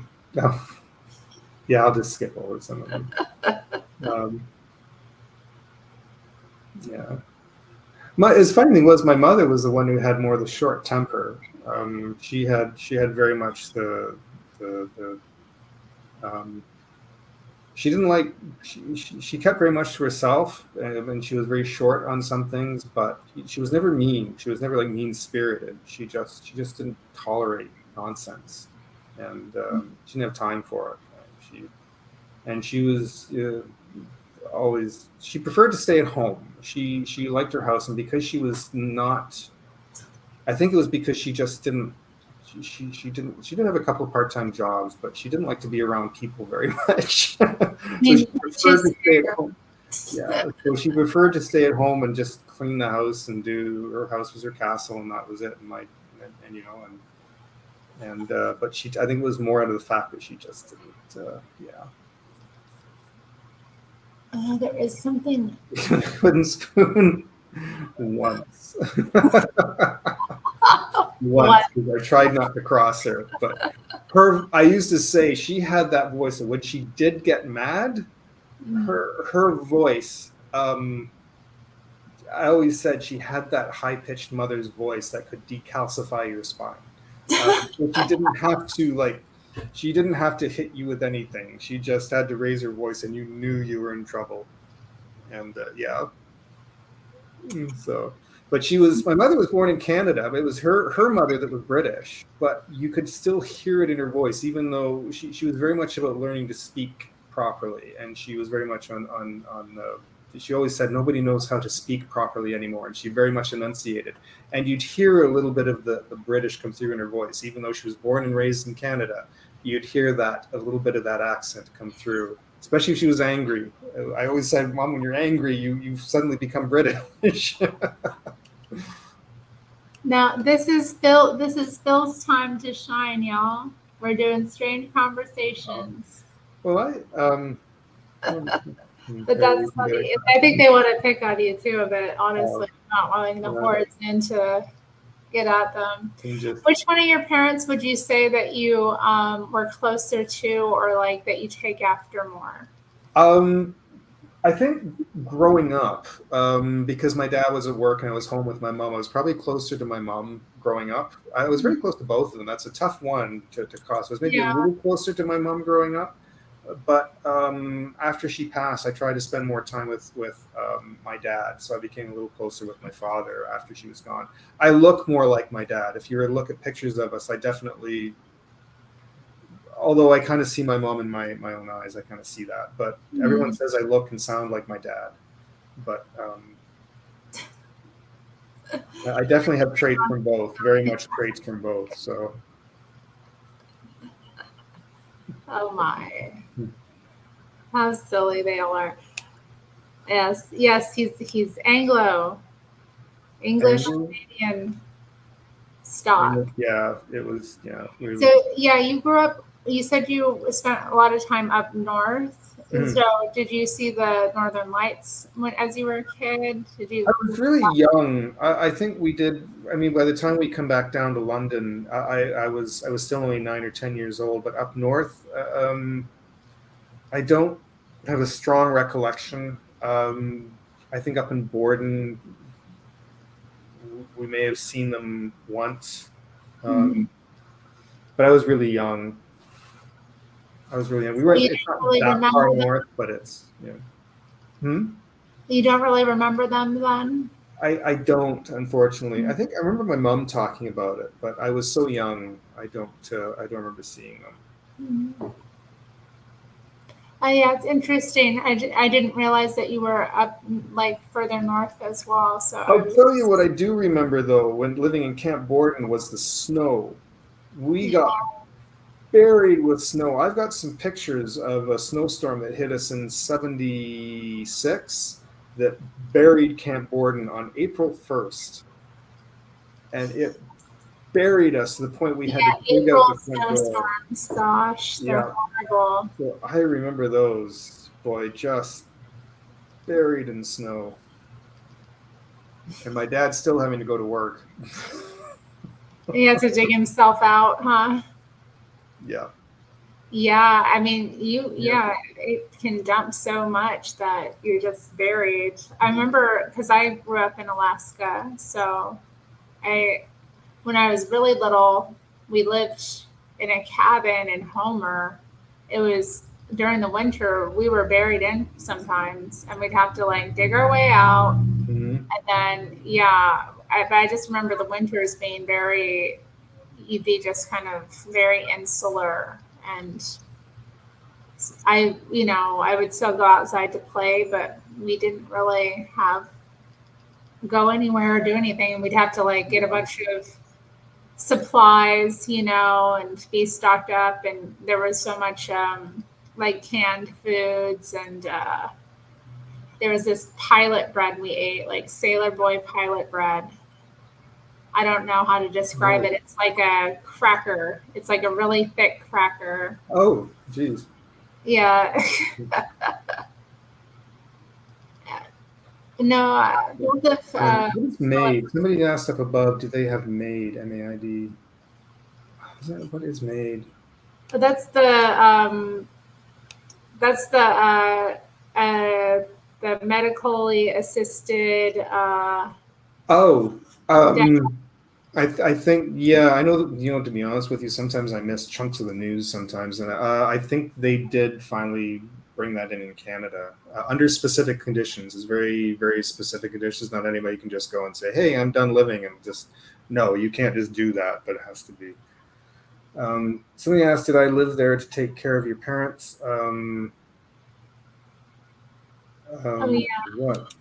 yeah, I'll just skip over some of them. Um, yeah, his funny thing was my mother was the one who had more of the short temper. She had very much the um, she didn't like she kept very much to herself, and she was very short on some things, but she was never mean. She was never like mean spirited. She just didn't tolerate nonsense, and she didn't have time for it. She was always, she preferred to stay at home. She liked her house, and because she was not, I think it was because she just didn't. She did have a couple of part-time jobs, but she didn't like to be around people very much. So she Maybe preferred just to stay at home. Yeah, so she preferred to stay at home and just clean the house and do, her house was her castle, and that was it. But I think it was more out of the fact that she just didn't. Yeah, there is something. couldn't spoon once. What? Once, because I tried not to cross her, but I used to say she had that voice, and when she did get mad, her voice, I always said she had that high-pitched mother's voice that could decalcify your spine. But she didn't have to hit you with anything. She just had to raise her voice, and you knew you were in trouble. And yeah, so, but my mother was born in Canada, but it was her mother that was British, but you could still hear it in her voice, even though she was very much about learning to speak properly. And she was very much she always said nobody knows how to speak properly anymore, and she very much enunciated, and you'd hear a little bit of the British come through in her voice. Even though she was born and raised in Canada, you'd hear that, a little bit of that accent come through, especially if she was angry. I always said, Mom, when you're angry, you suddenly become British. Now this is Phil. This is Phil's time to shine, y'all. We're doing strange conversations. Well, But that's funny. I think they want to pick on you too, but honestly, not wanting the hordes into. get at them. and just Which one of your parents would you say that you were closer to, or like that you take after more? um, I think growing up, because my dad was at work and I was home with my mom, I was probably closer to my mom growing up. I was very close to both of them. That's a tough one to cross. I was maybe a Yeah. little closer to my mom growing up, but after she passed, I tried to spend more time with my dad. So I became a little closer with my father after she was gone. I look more like my dad. If you were to look at pictures of us, I definitely, although I kind of see my mom in my own eyes, I kind of see that. But everyone Mhm. says I look and sound like my dad. But I definitely have traits from both, very much traits from both. So Oh my, how silly they all are. Yes, yes, he's English Anglo, Canadian stock. yeah, it was, yeah, So really. yeah, you grew up. You said you spent a lot of time up north. Mhm. So did you see the Northern Lights as you were a kid? Did I you? was really young. I think we did. I mean, by the time we come back down to London, I was still only 9 or 10 years old. But up north, I don't have a strong recollection. I think up in Borden, we may have seen them once, Mhm. um, but I was really young. I was really young. We So weren't. you It's don't not really that far remember them. north, but it's yeah. Hmm? You don't really remember them then. I don't, unfortunately. I think I remember my mom talking about it, but I was so young. I don't remember seeing them. Mhm. Yeah, it's interesting. I didn't realize that you were up like further north as well. So I I'll was tell you what just, I do remember though, when living in Camp Borden was the snow. We yeah, got buried with snow. I've got some pictures of a snowstorm that hit us in '76 that buried Camp Borden on April 1st. And it buried us to the point we had to yeah, dig out April the front door. snowstorms. Gosh, they're Yeah. horrible. So I remember those, boy, just buried in snow. And my dad's still having to go to work. He had to dig himself out, huh? Yeah. Yeah, I mean, Yeah. yeah, it can dump so much that you're just buried. I remember because I grew up in Alaska, so I, when I was really little, we lived in a cabin in Homer. It was during the winter, we were buried in sometimes, and we'd have to like dig our way out. Hmm. And then, yeah, but I just remember the winters being very, you'd be just kind of very insular. And I would still go outside to play, but we didn't really go anywhere or do anything. We'd have to like get a bunch of supplies, and be stocked up. And there was so much like canned foods, and there was this pilot bread we ate, like Sailor Boy pilot bread. I don't know how to describe Oh. it. It's like a cracker. It's like a really thick cracker. Oh, geez. Yeah. No, both of What is Philip. made? Somebody asked up above, do they have made? MAID. What is made? That's uh, the medically assisted Oh, death. I think, yeah, I know that, to be honest with you, sometimes I miss chunks of the news sometimes. And I think they did finally bring that in Canada under specific conditions. It's very, very specific conditions. Not anybody can just go and say, hey, I'm done living. And just, no, you can't just do that, but it has to be. Somebody asked, did I live there to take care of your parents? Oh yeah. What?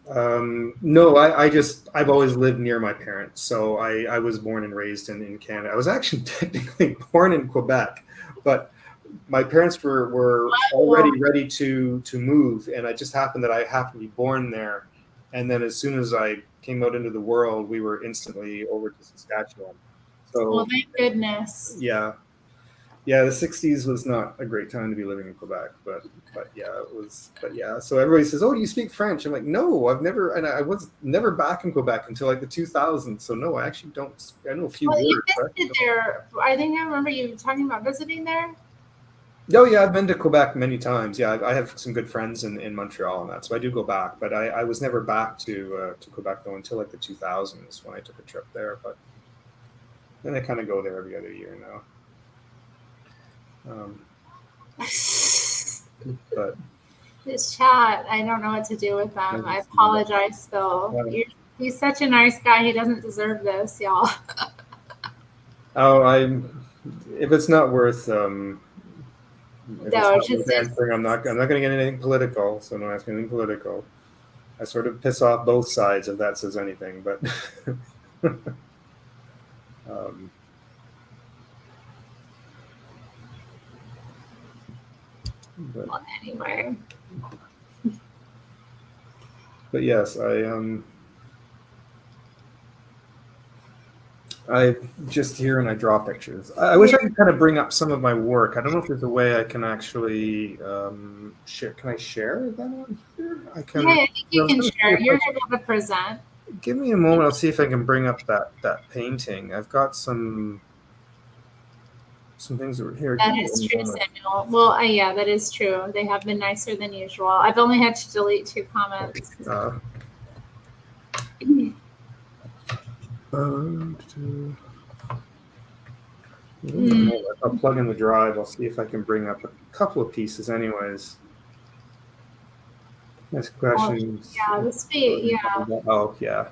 No, I've always lived near my parents. So I was born and raised in Canada. I was actually technically born in Quebec, but my parents were Well, already ready to move. And it just happened that I happened to be born there. And then as soon as I came out into the world, we were instantly over to Saskatchewan. well, So thank goodness. yeah. Yeah, the '60s was not a great time to be living in Quebec, but yeah, it was. But yeah, so everybody says, "Oh, do you speak French?" I'm like, "No, I've never," and I was never back in Quebec until like the 2000s. So no, I actually don't. I know a few Well, you words. visited there. I think I remember you talking about visiting there. Oh yeah, I've been to Quebec many times. Yeah, I have some good friends in Montreal and that, so I do go back. But I was never back to Quebec though until like the 2000s when I took a trip there. But then I kind of go there every other year now. Um, but This chat, I don't know what to do with them. I let's see. apologize, Phil. He's such a nice guy. He doesn't deserve this, y'all. Oh, if it's not worth if it's No, not worth answering, I'm not going to get anything political. So no asking anything political. I sort of piss off both sides if that says anything, but. um, well, anyway. But yes, I just here and I draw pictures. I wish I could kind of bring up some of my work. I don't know if there's a way I can actually share. Can I share that on here? I can. Yeah, I think you can share. You're able to present. Give me a moment. I'll see if I can bring up that painting. I've got some things that were here. That is true, Samuel. Well, yeah, that is true. They have been nicer than usual. I've only had to delete 2 comments. I'll plug in the drive. I'll see if I can bring up a couple of pieces anyways. Nice questions. Yeah, this be, yeah. Oh, yeah.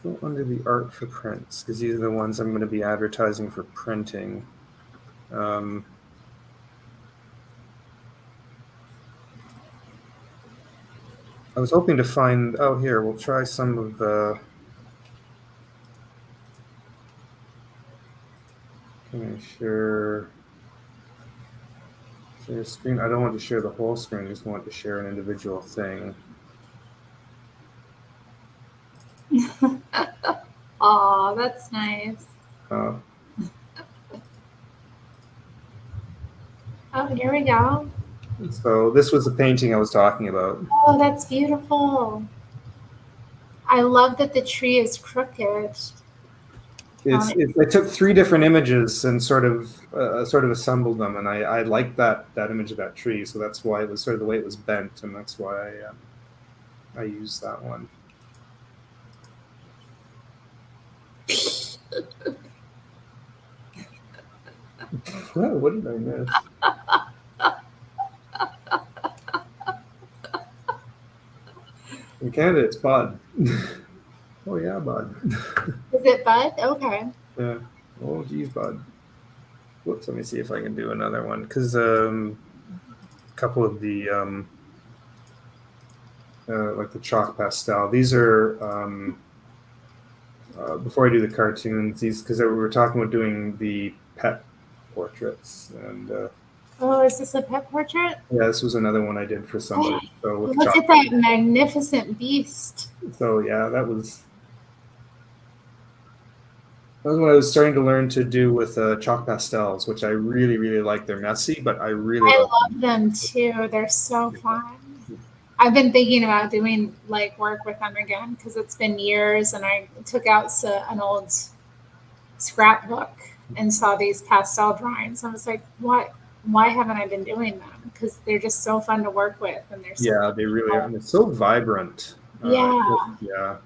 Go under the art for prints, because these are the ones I'm going to be advertising for printing. I was hoping to find, oh, here, we'll try some of the, can I share a screen? I don't want to share the whole screen, I just want to share an individual thing. Aw, that's nice. Oh, here we go. So this was the painting I was talking about. Oh, that's beautiful. I love that the tree is crooked. I took 3 different images and sort of assembled them, and I liked that image of that tree, so that's why it was sort of the way it was bent, and that's why I used that one. What did I miss? In Canada, it's Bud. Oh yeah, Bud. Is it Bud? Okay. Yeah. Oh geez, Bud. Whoops. Let me see if I can do another one, because a couple of the like the chalk pastel. These are before I do the cartoons. These, because we were talking about doing the pet portraits, and oh, is this a pet portrait? yeah, this was another one I did for somebody. So with look at that magnificent beast. So yeah, that was what I was starting to learn to do with chalk pastels, which I really, really like. They're messy, but I love them too. They're so fun. I've been thinking about doing like work with them again because it's been years, and I took out an old scrapbook and saw these pastel drawings. I was like, what? Why haven't I been doing them? Because they're just so fun to work with, and they're so they really are. They're so vibrant. Yeah.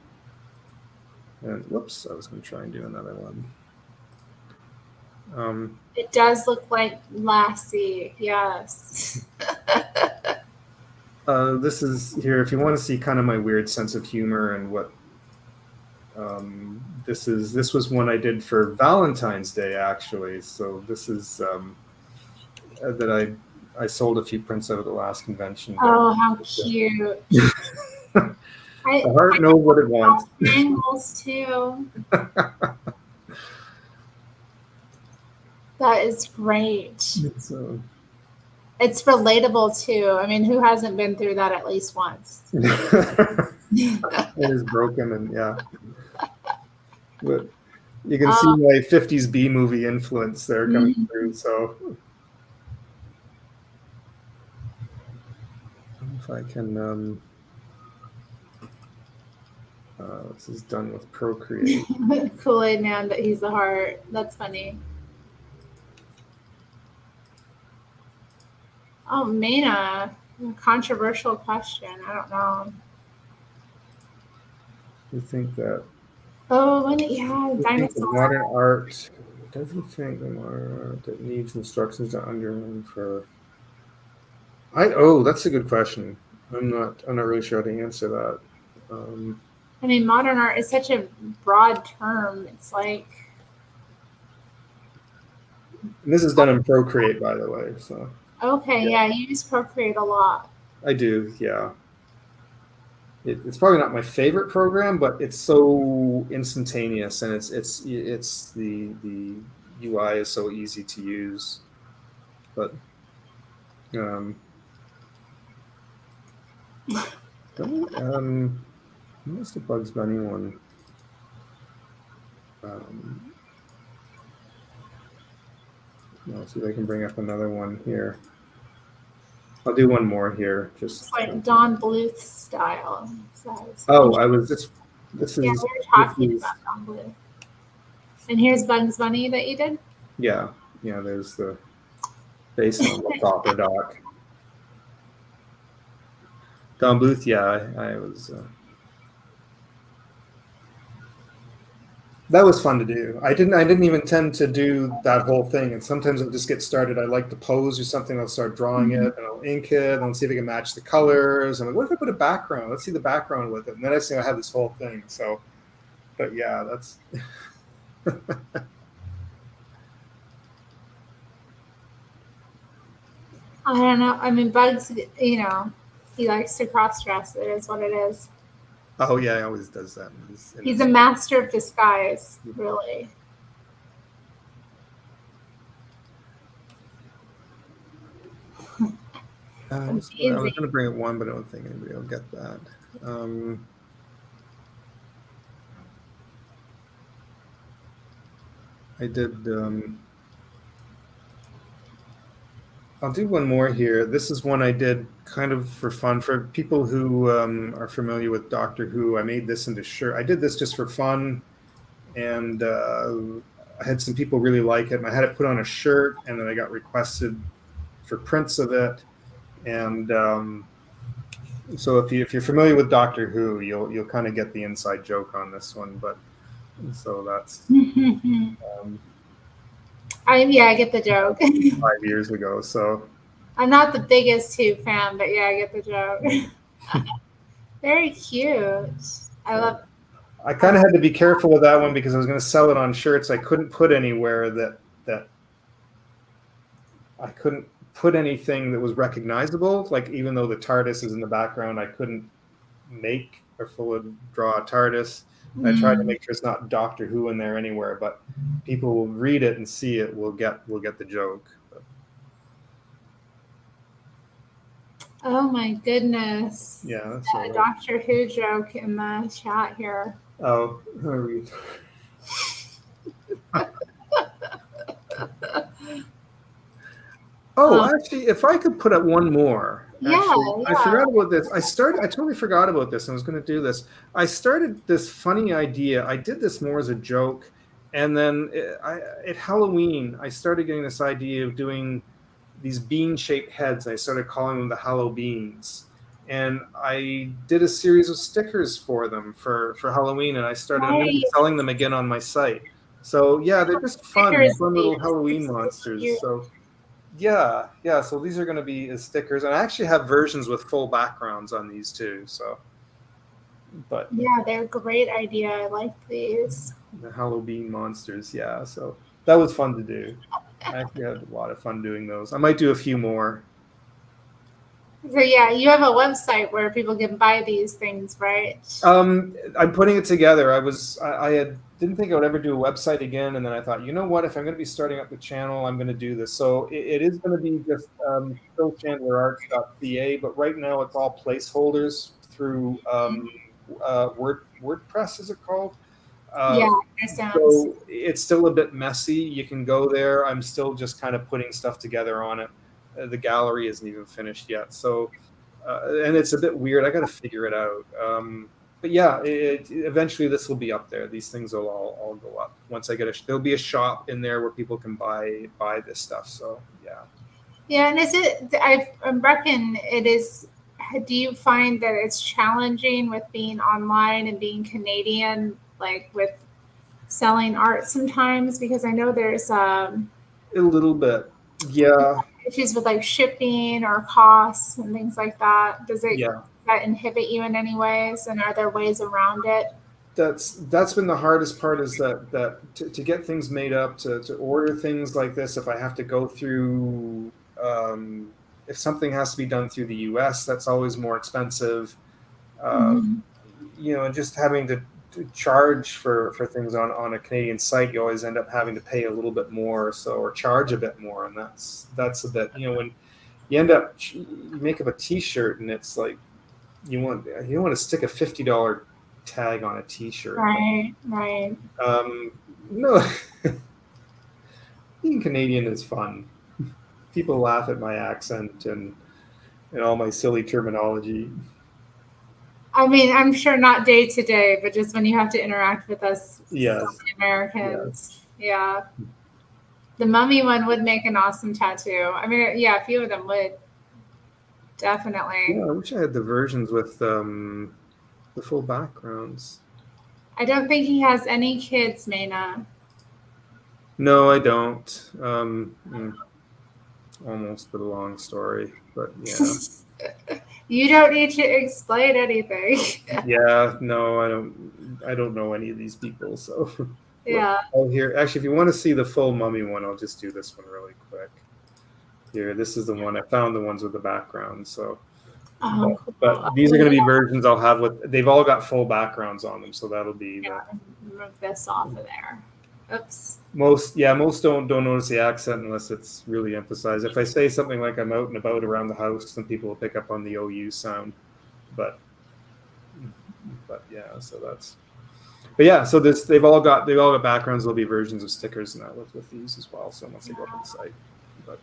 And whoops, I was going to try and do another one. It does look like Lassie. Yes. This is here. If you want to see kind of my weird sense of humor and what this was one I did for Valentine's Day, actually. So this is that I sold a few prints out at the last convention. Oh, how cute! The heart knows what it wants. Angles too. That is great. So, It's relatable too. I mean, who hasn't been through that at least once? It is broken, and yeah. But you can see Um, my 50s B movie influence there coming through. So if I can, this is done with Procreate. Kool-Aid Man, but he's the heart. That's funny. Oh, Mana, controversial question. I don't know. You think that? Oh, yeah, dinosaur. Modern art. Does he think the modern art that needs instructions to underline for? That's a good question. I'm not really sure how to answer that. I mean, modern art is such a broad term. It's like. And this is done in Procreate, by the way. So. Okay, yeah, you use Procreate a lot. I do, yeah. It's probably not my favorite program, but it's so instantaneous, and it's the UI is so easy to use. But what's the Bugs Bunny one? Let's see if I can bring up another one here. I'll do one more here. Just it's like Don Bluth style. This is. Yeah, we were talking about Don Bluth. And here's Bugs Bunny that you did? Yeah. There's the based on the Opera doc. Don Bluth, yeah, I was. That was fun to do. I didn't even tend to do that whole thing. And sometimes I'll just get started. I like to pose or something. I'll start drawing it, and I'll ink it, and I'll see if I can match the colors. I'm like, what if I put a background? Let's see the background with it. And then I see I have this whole thing. So, but yeah, that's. I don't know. I mean, Bugs, he likes to cross-dress. It is what it is. Oh, yeah, he always does that. He's a master of disguise, really. I was going to bring up one, but I don't think anybody will get that. I did. I'll do one more here. This is one I did kind of for fun. For people who are familiar with Doctor Who, I made this into shirt. I did this just for fun, and I had some people really like it. And I had it put on a shirt, and then I got requested for prints of it. And so if you're familiar with Doctor Who, you'll kind of get the inside joke on this one. But so that's. I get the joke. 5 years ago, so. I'm not the biggest Who fan, but yeah, I get the joke. Very cute. I love. I kind of had to be careful with that one because I was going to sell it on shirts. I couldn't put anywhere that I couldn't put anything that was recognizable. Like even though the TARDIS is in the background, I couldn't make or fully draw a TARDIS. I tried to make sure it's not Doctor Who in there anywhere, but people will read it and see it. Will get the joke. But. Oh my goodness! Yeah, that's a Doctor Who joke in the chat here. Oh, actually, if I could put up one more. Actually, I forgot about this. I totally forgot about this. I was going to do this. I started this funny idea. I did this more as a joke. And then at Halloween, I started getting this idea of doing these bean-shaped heads. I started calling them the Hallow Beans. And I did a series of stickers for them for Halloween. And I started I'm going to be selling them again on my site. So, yeah, they're just fun little Halloween monsters. So. Yeah. So these are going to be as stickers, and I actually have versions with full backgrounds on these too. So, but yeah, they're a great idea. I like these. The Halloween monsters. Yeah. So that was fun to do. I actually had a lot of fun doing those. I might do a few more. So yeah, you have a website where people can buy these things, right? I'm putting it together. I didn't think I would ever do a website again, and then I thought, you know what? If I'm going to be starting up the channel, I'm going to do this. So it is going to be just philchandlerarts.ca, but right now it's all placeholders through WordPress, is it called? Yeah, understands. So it's still a bit messy. You can go there. I'm still just kind of putting stuff together on it. The gallery isn't even finished yet. So, and it's a bit weird. I got to figure it out. But yeah, eventually this will be up there. These things will all go up once I get there'll be a shop in there where people can buy this stuff. So yeah. Yeah, and is it? I reckon it is. Do you find that it's challenging with being online and being Canadian, like with selling art sometimes? Because I know there's a little bit, yeah, issues with like shipping or costs and things like that. Does yeah. that inhibit you in any ways? And are there ways around it? That's been the hardest part, is that to get things made up, to order things like this, if I have to go through, if something has to be done through the US, that's always more expensive. And just having to charge for things on a Canadian site, you always end up having to pay a little bit more, or charge a bit more, and that's a bit, when you end up, you make up a T-shirt and it's like you want to stick a $50 tag on a T-shirt. Right. No, being Canadian is fun. People laugh at my accent and all my silly terminology. I mean, I'm sure not day to day, but just when you have to interact with us, yes, Americans, yeah. The mummy one would make an awesome tattoo. I mean, yeah, a few of them would. Definitely. Yeah, I wish I had the versions with the full backgrounds. I don't think he has any kids, Maina. No, I don't. Almost a long story, but yeah. You don't need to explain anything. Yeah, no, I don't know any of these people, so yeah. I'll actually, if you want to see the full mummy one, I'll just do this one really quick. Here, this is the one. I found the ones with the background, so but these are going to be versions I'll have they've all got full backgrounds on them, so that'll be move this off of there. Oops. Most don't notice the accent unless it's really emphasized. If I say something like I'm out and about around the house, then people will pick up on the OU sound. But yeah, so so they've all got backgrounds. There'll be versions of stickers and that with these as well. So once they go up on the site, but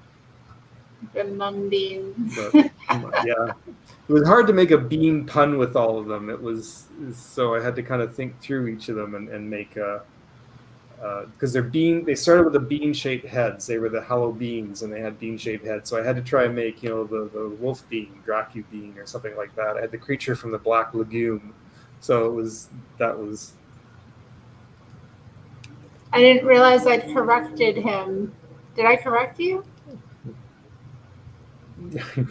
yeah, it was hard to make a bean pun with all of them. So I had to kind of think through each of them and make a. Because they started with the bean-shaped heads. They were the Hello Beans, and they had bean-shaped heads. So I had to try and make, the wolf bean, Dracu bean, or something like that. I had the creature from the Black Lagoon. So that was. I didn't realize I'd corrected him. Did I correct you? I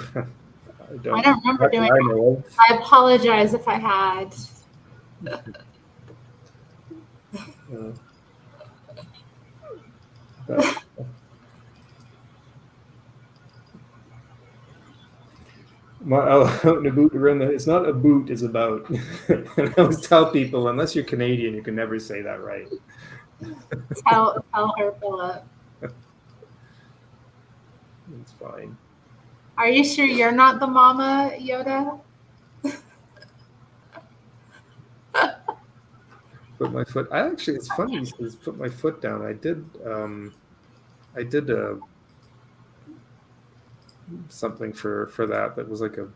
don't remember doing it. I apologize if I had. It's not a boot, it's about. And I always tell people, unless you're Canadian, you can never say that right. Tell her, Philip. It's fine. Are you sure you're not the mama, Yoda? Put my foot. It's funny he says put my foot down. I did something for that was like a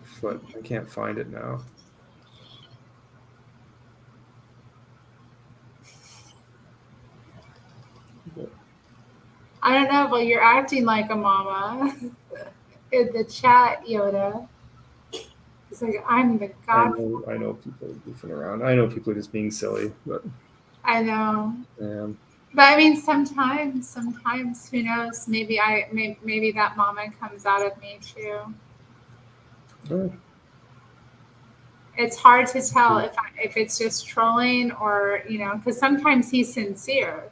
foot. I can't find it now. I don't know, but you're acting like a mama in the chat, Yoda. It's like, I'm the god. I know people are goofing around. I know people are just being silly, but I know. But I mean, sometimes, who knows? Maybe maybe that mama comes out of me too. Oh. It's hard to tell if it's just trolling or because sometimes he's sincere.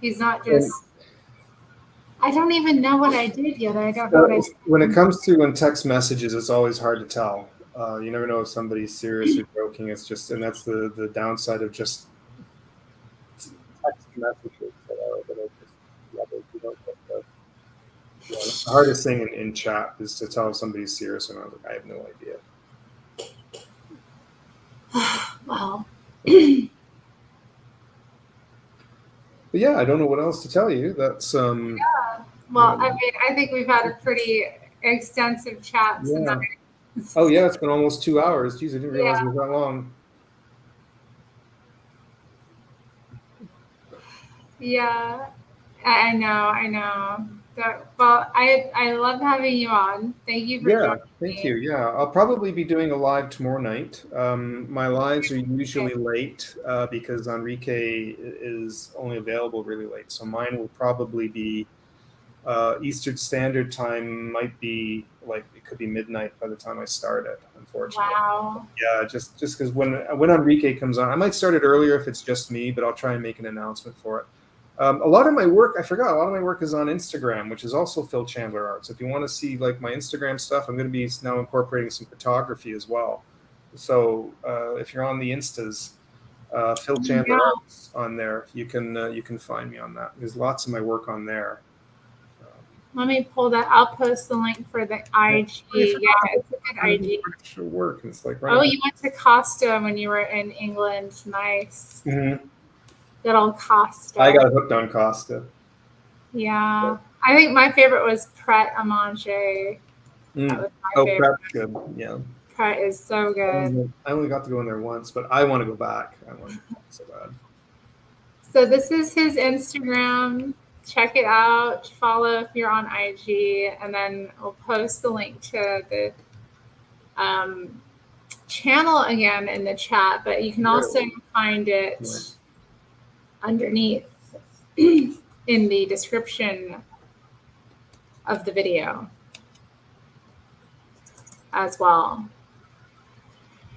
He's not just. I don't even know what I did yet. I don't know what I did. When it comes to text messages, it's always hard to tell. You never know if somebody's serious or joking. It's just, and that's the downside of just text messages that are just leveled. You don't get the hardest thing in chat is to tell if somebody's serious or not. Like, I have no idea. Wow. But yeah, I don't know what else to tell you. That's Yeah. Well, I mean, I think we've had a pretty extensive chat tonight. Oh yeah, it's been almost 2 hours. Geez, I didn't realize it was that long. Yeah, I know. Well, I love having you on. Thank you for joining Thank me. you. Yeah, I'll probably be doing a live tomorrow night. My lives are usually late because Enrique is only available really late. So mine will probably be Eastern Standard Time. Might be like it could be midnight by the time I start it. Unfortunately. Wow. Yeah, just because when Enrique comes on, I might start it earlier if it's just me, but I'll try and make an announcement for it. A lot of my work, I forgot, a lot of my work is on Instagram, which is also Phil Chandler Art. So if you want to see like my Instagram stuff, I'm going to be now incorporating some photography as well. So if you're on the Instas, Phil Chandler Arts on there, you can find me on that. There's lots of my work on there. Let me pull that. I'll post the link for the IG. Yeah, it's a good IG. Work. It's like oh, you went to Costa when you were in England. Nice. Mm-hmm. Good old Costa. I got hooked on Costa. Yeah. I think my favorite was Pret a Manger. That was my favorite. Pret's good. Yeah. Pret is so good. I only got to go in there once, but I want to go back. I want to go so bad. So this is his Instagram. Check it out. Follow if you're on IG, and then we'll post the link to the channel again in the chat. But you can also find it underneath in the description of the video as well.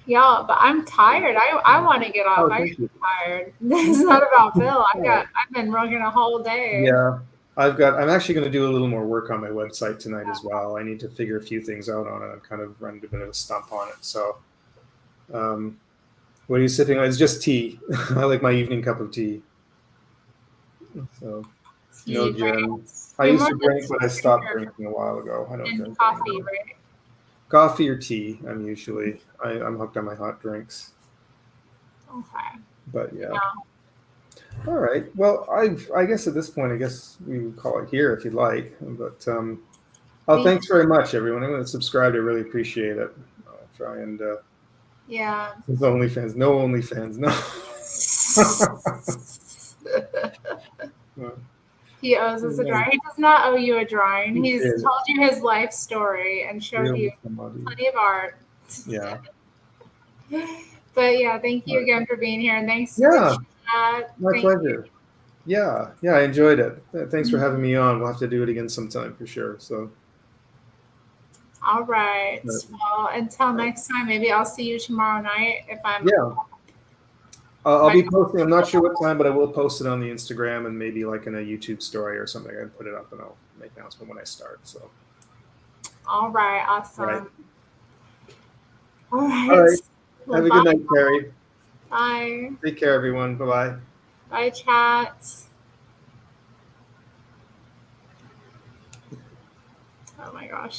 Yeah, but I'm tired. I want to get off. I get tired. It's not about Phil. I've been working a whole day. Yeah. I'm actually going to do a little more work on my website tonight as well. I need to figure a few things out on it. I've kind of run a bit of a stump on it. So what are you sipping on? It's just tea. I like my evening cup of tea. So no gin. I used to drink, but I stopped drinking a while ago. I don't drink coffee, anymore. Right? Coffee or tea. I'm hooked on my hot drinks. Okay. But yeah. All right. Well, I guess at this point, I guess we would call it here if you'd like. But thanks very much, everyone. I'm going to subscribe. I really appreciate it. I'll try and yeah. OnlyFans. No OnlyFans. No. He owes us a drawing. He does not owe you a drawing. He's told you his life story and showed you plenty of art. Yeah. But yeah, thank you again for being here, and thanks. Yeah. My pleasure. Yeah, I enjoyed it. Thanks for having me on. We'll have to do it again sometime for sure. So. All right. Well, until next time, maybe I'll see you tomorrow night if I'm. Yeah. I'll be posting. I'm not sure what time, but I will post it on the Instagram and maybe like in a YouTube story or something. I can put it up and I'll make an announcement when I start. So. All right. Awesome. All right. All right. Well, have a good night, Carrie. Bye. Take care, everyone. Bye-bye. Bye, chat. Oh my gosh.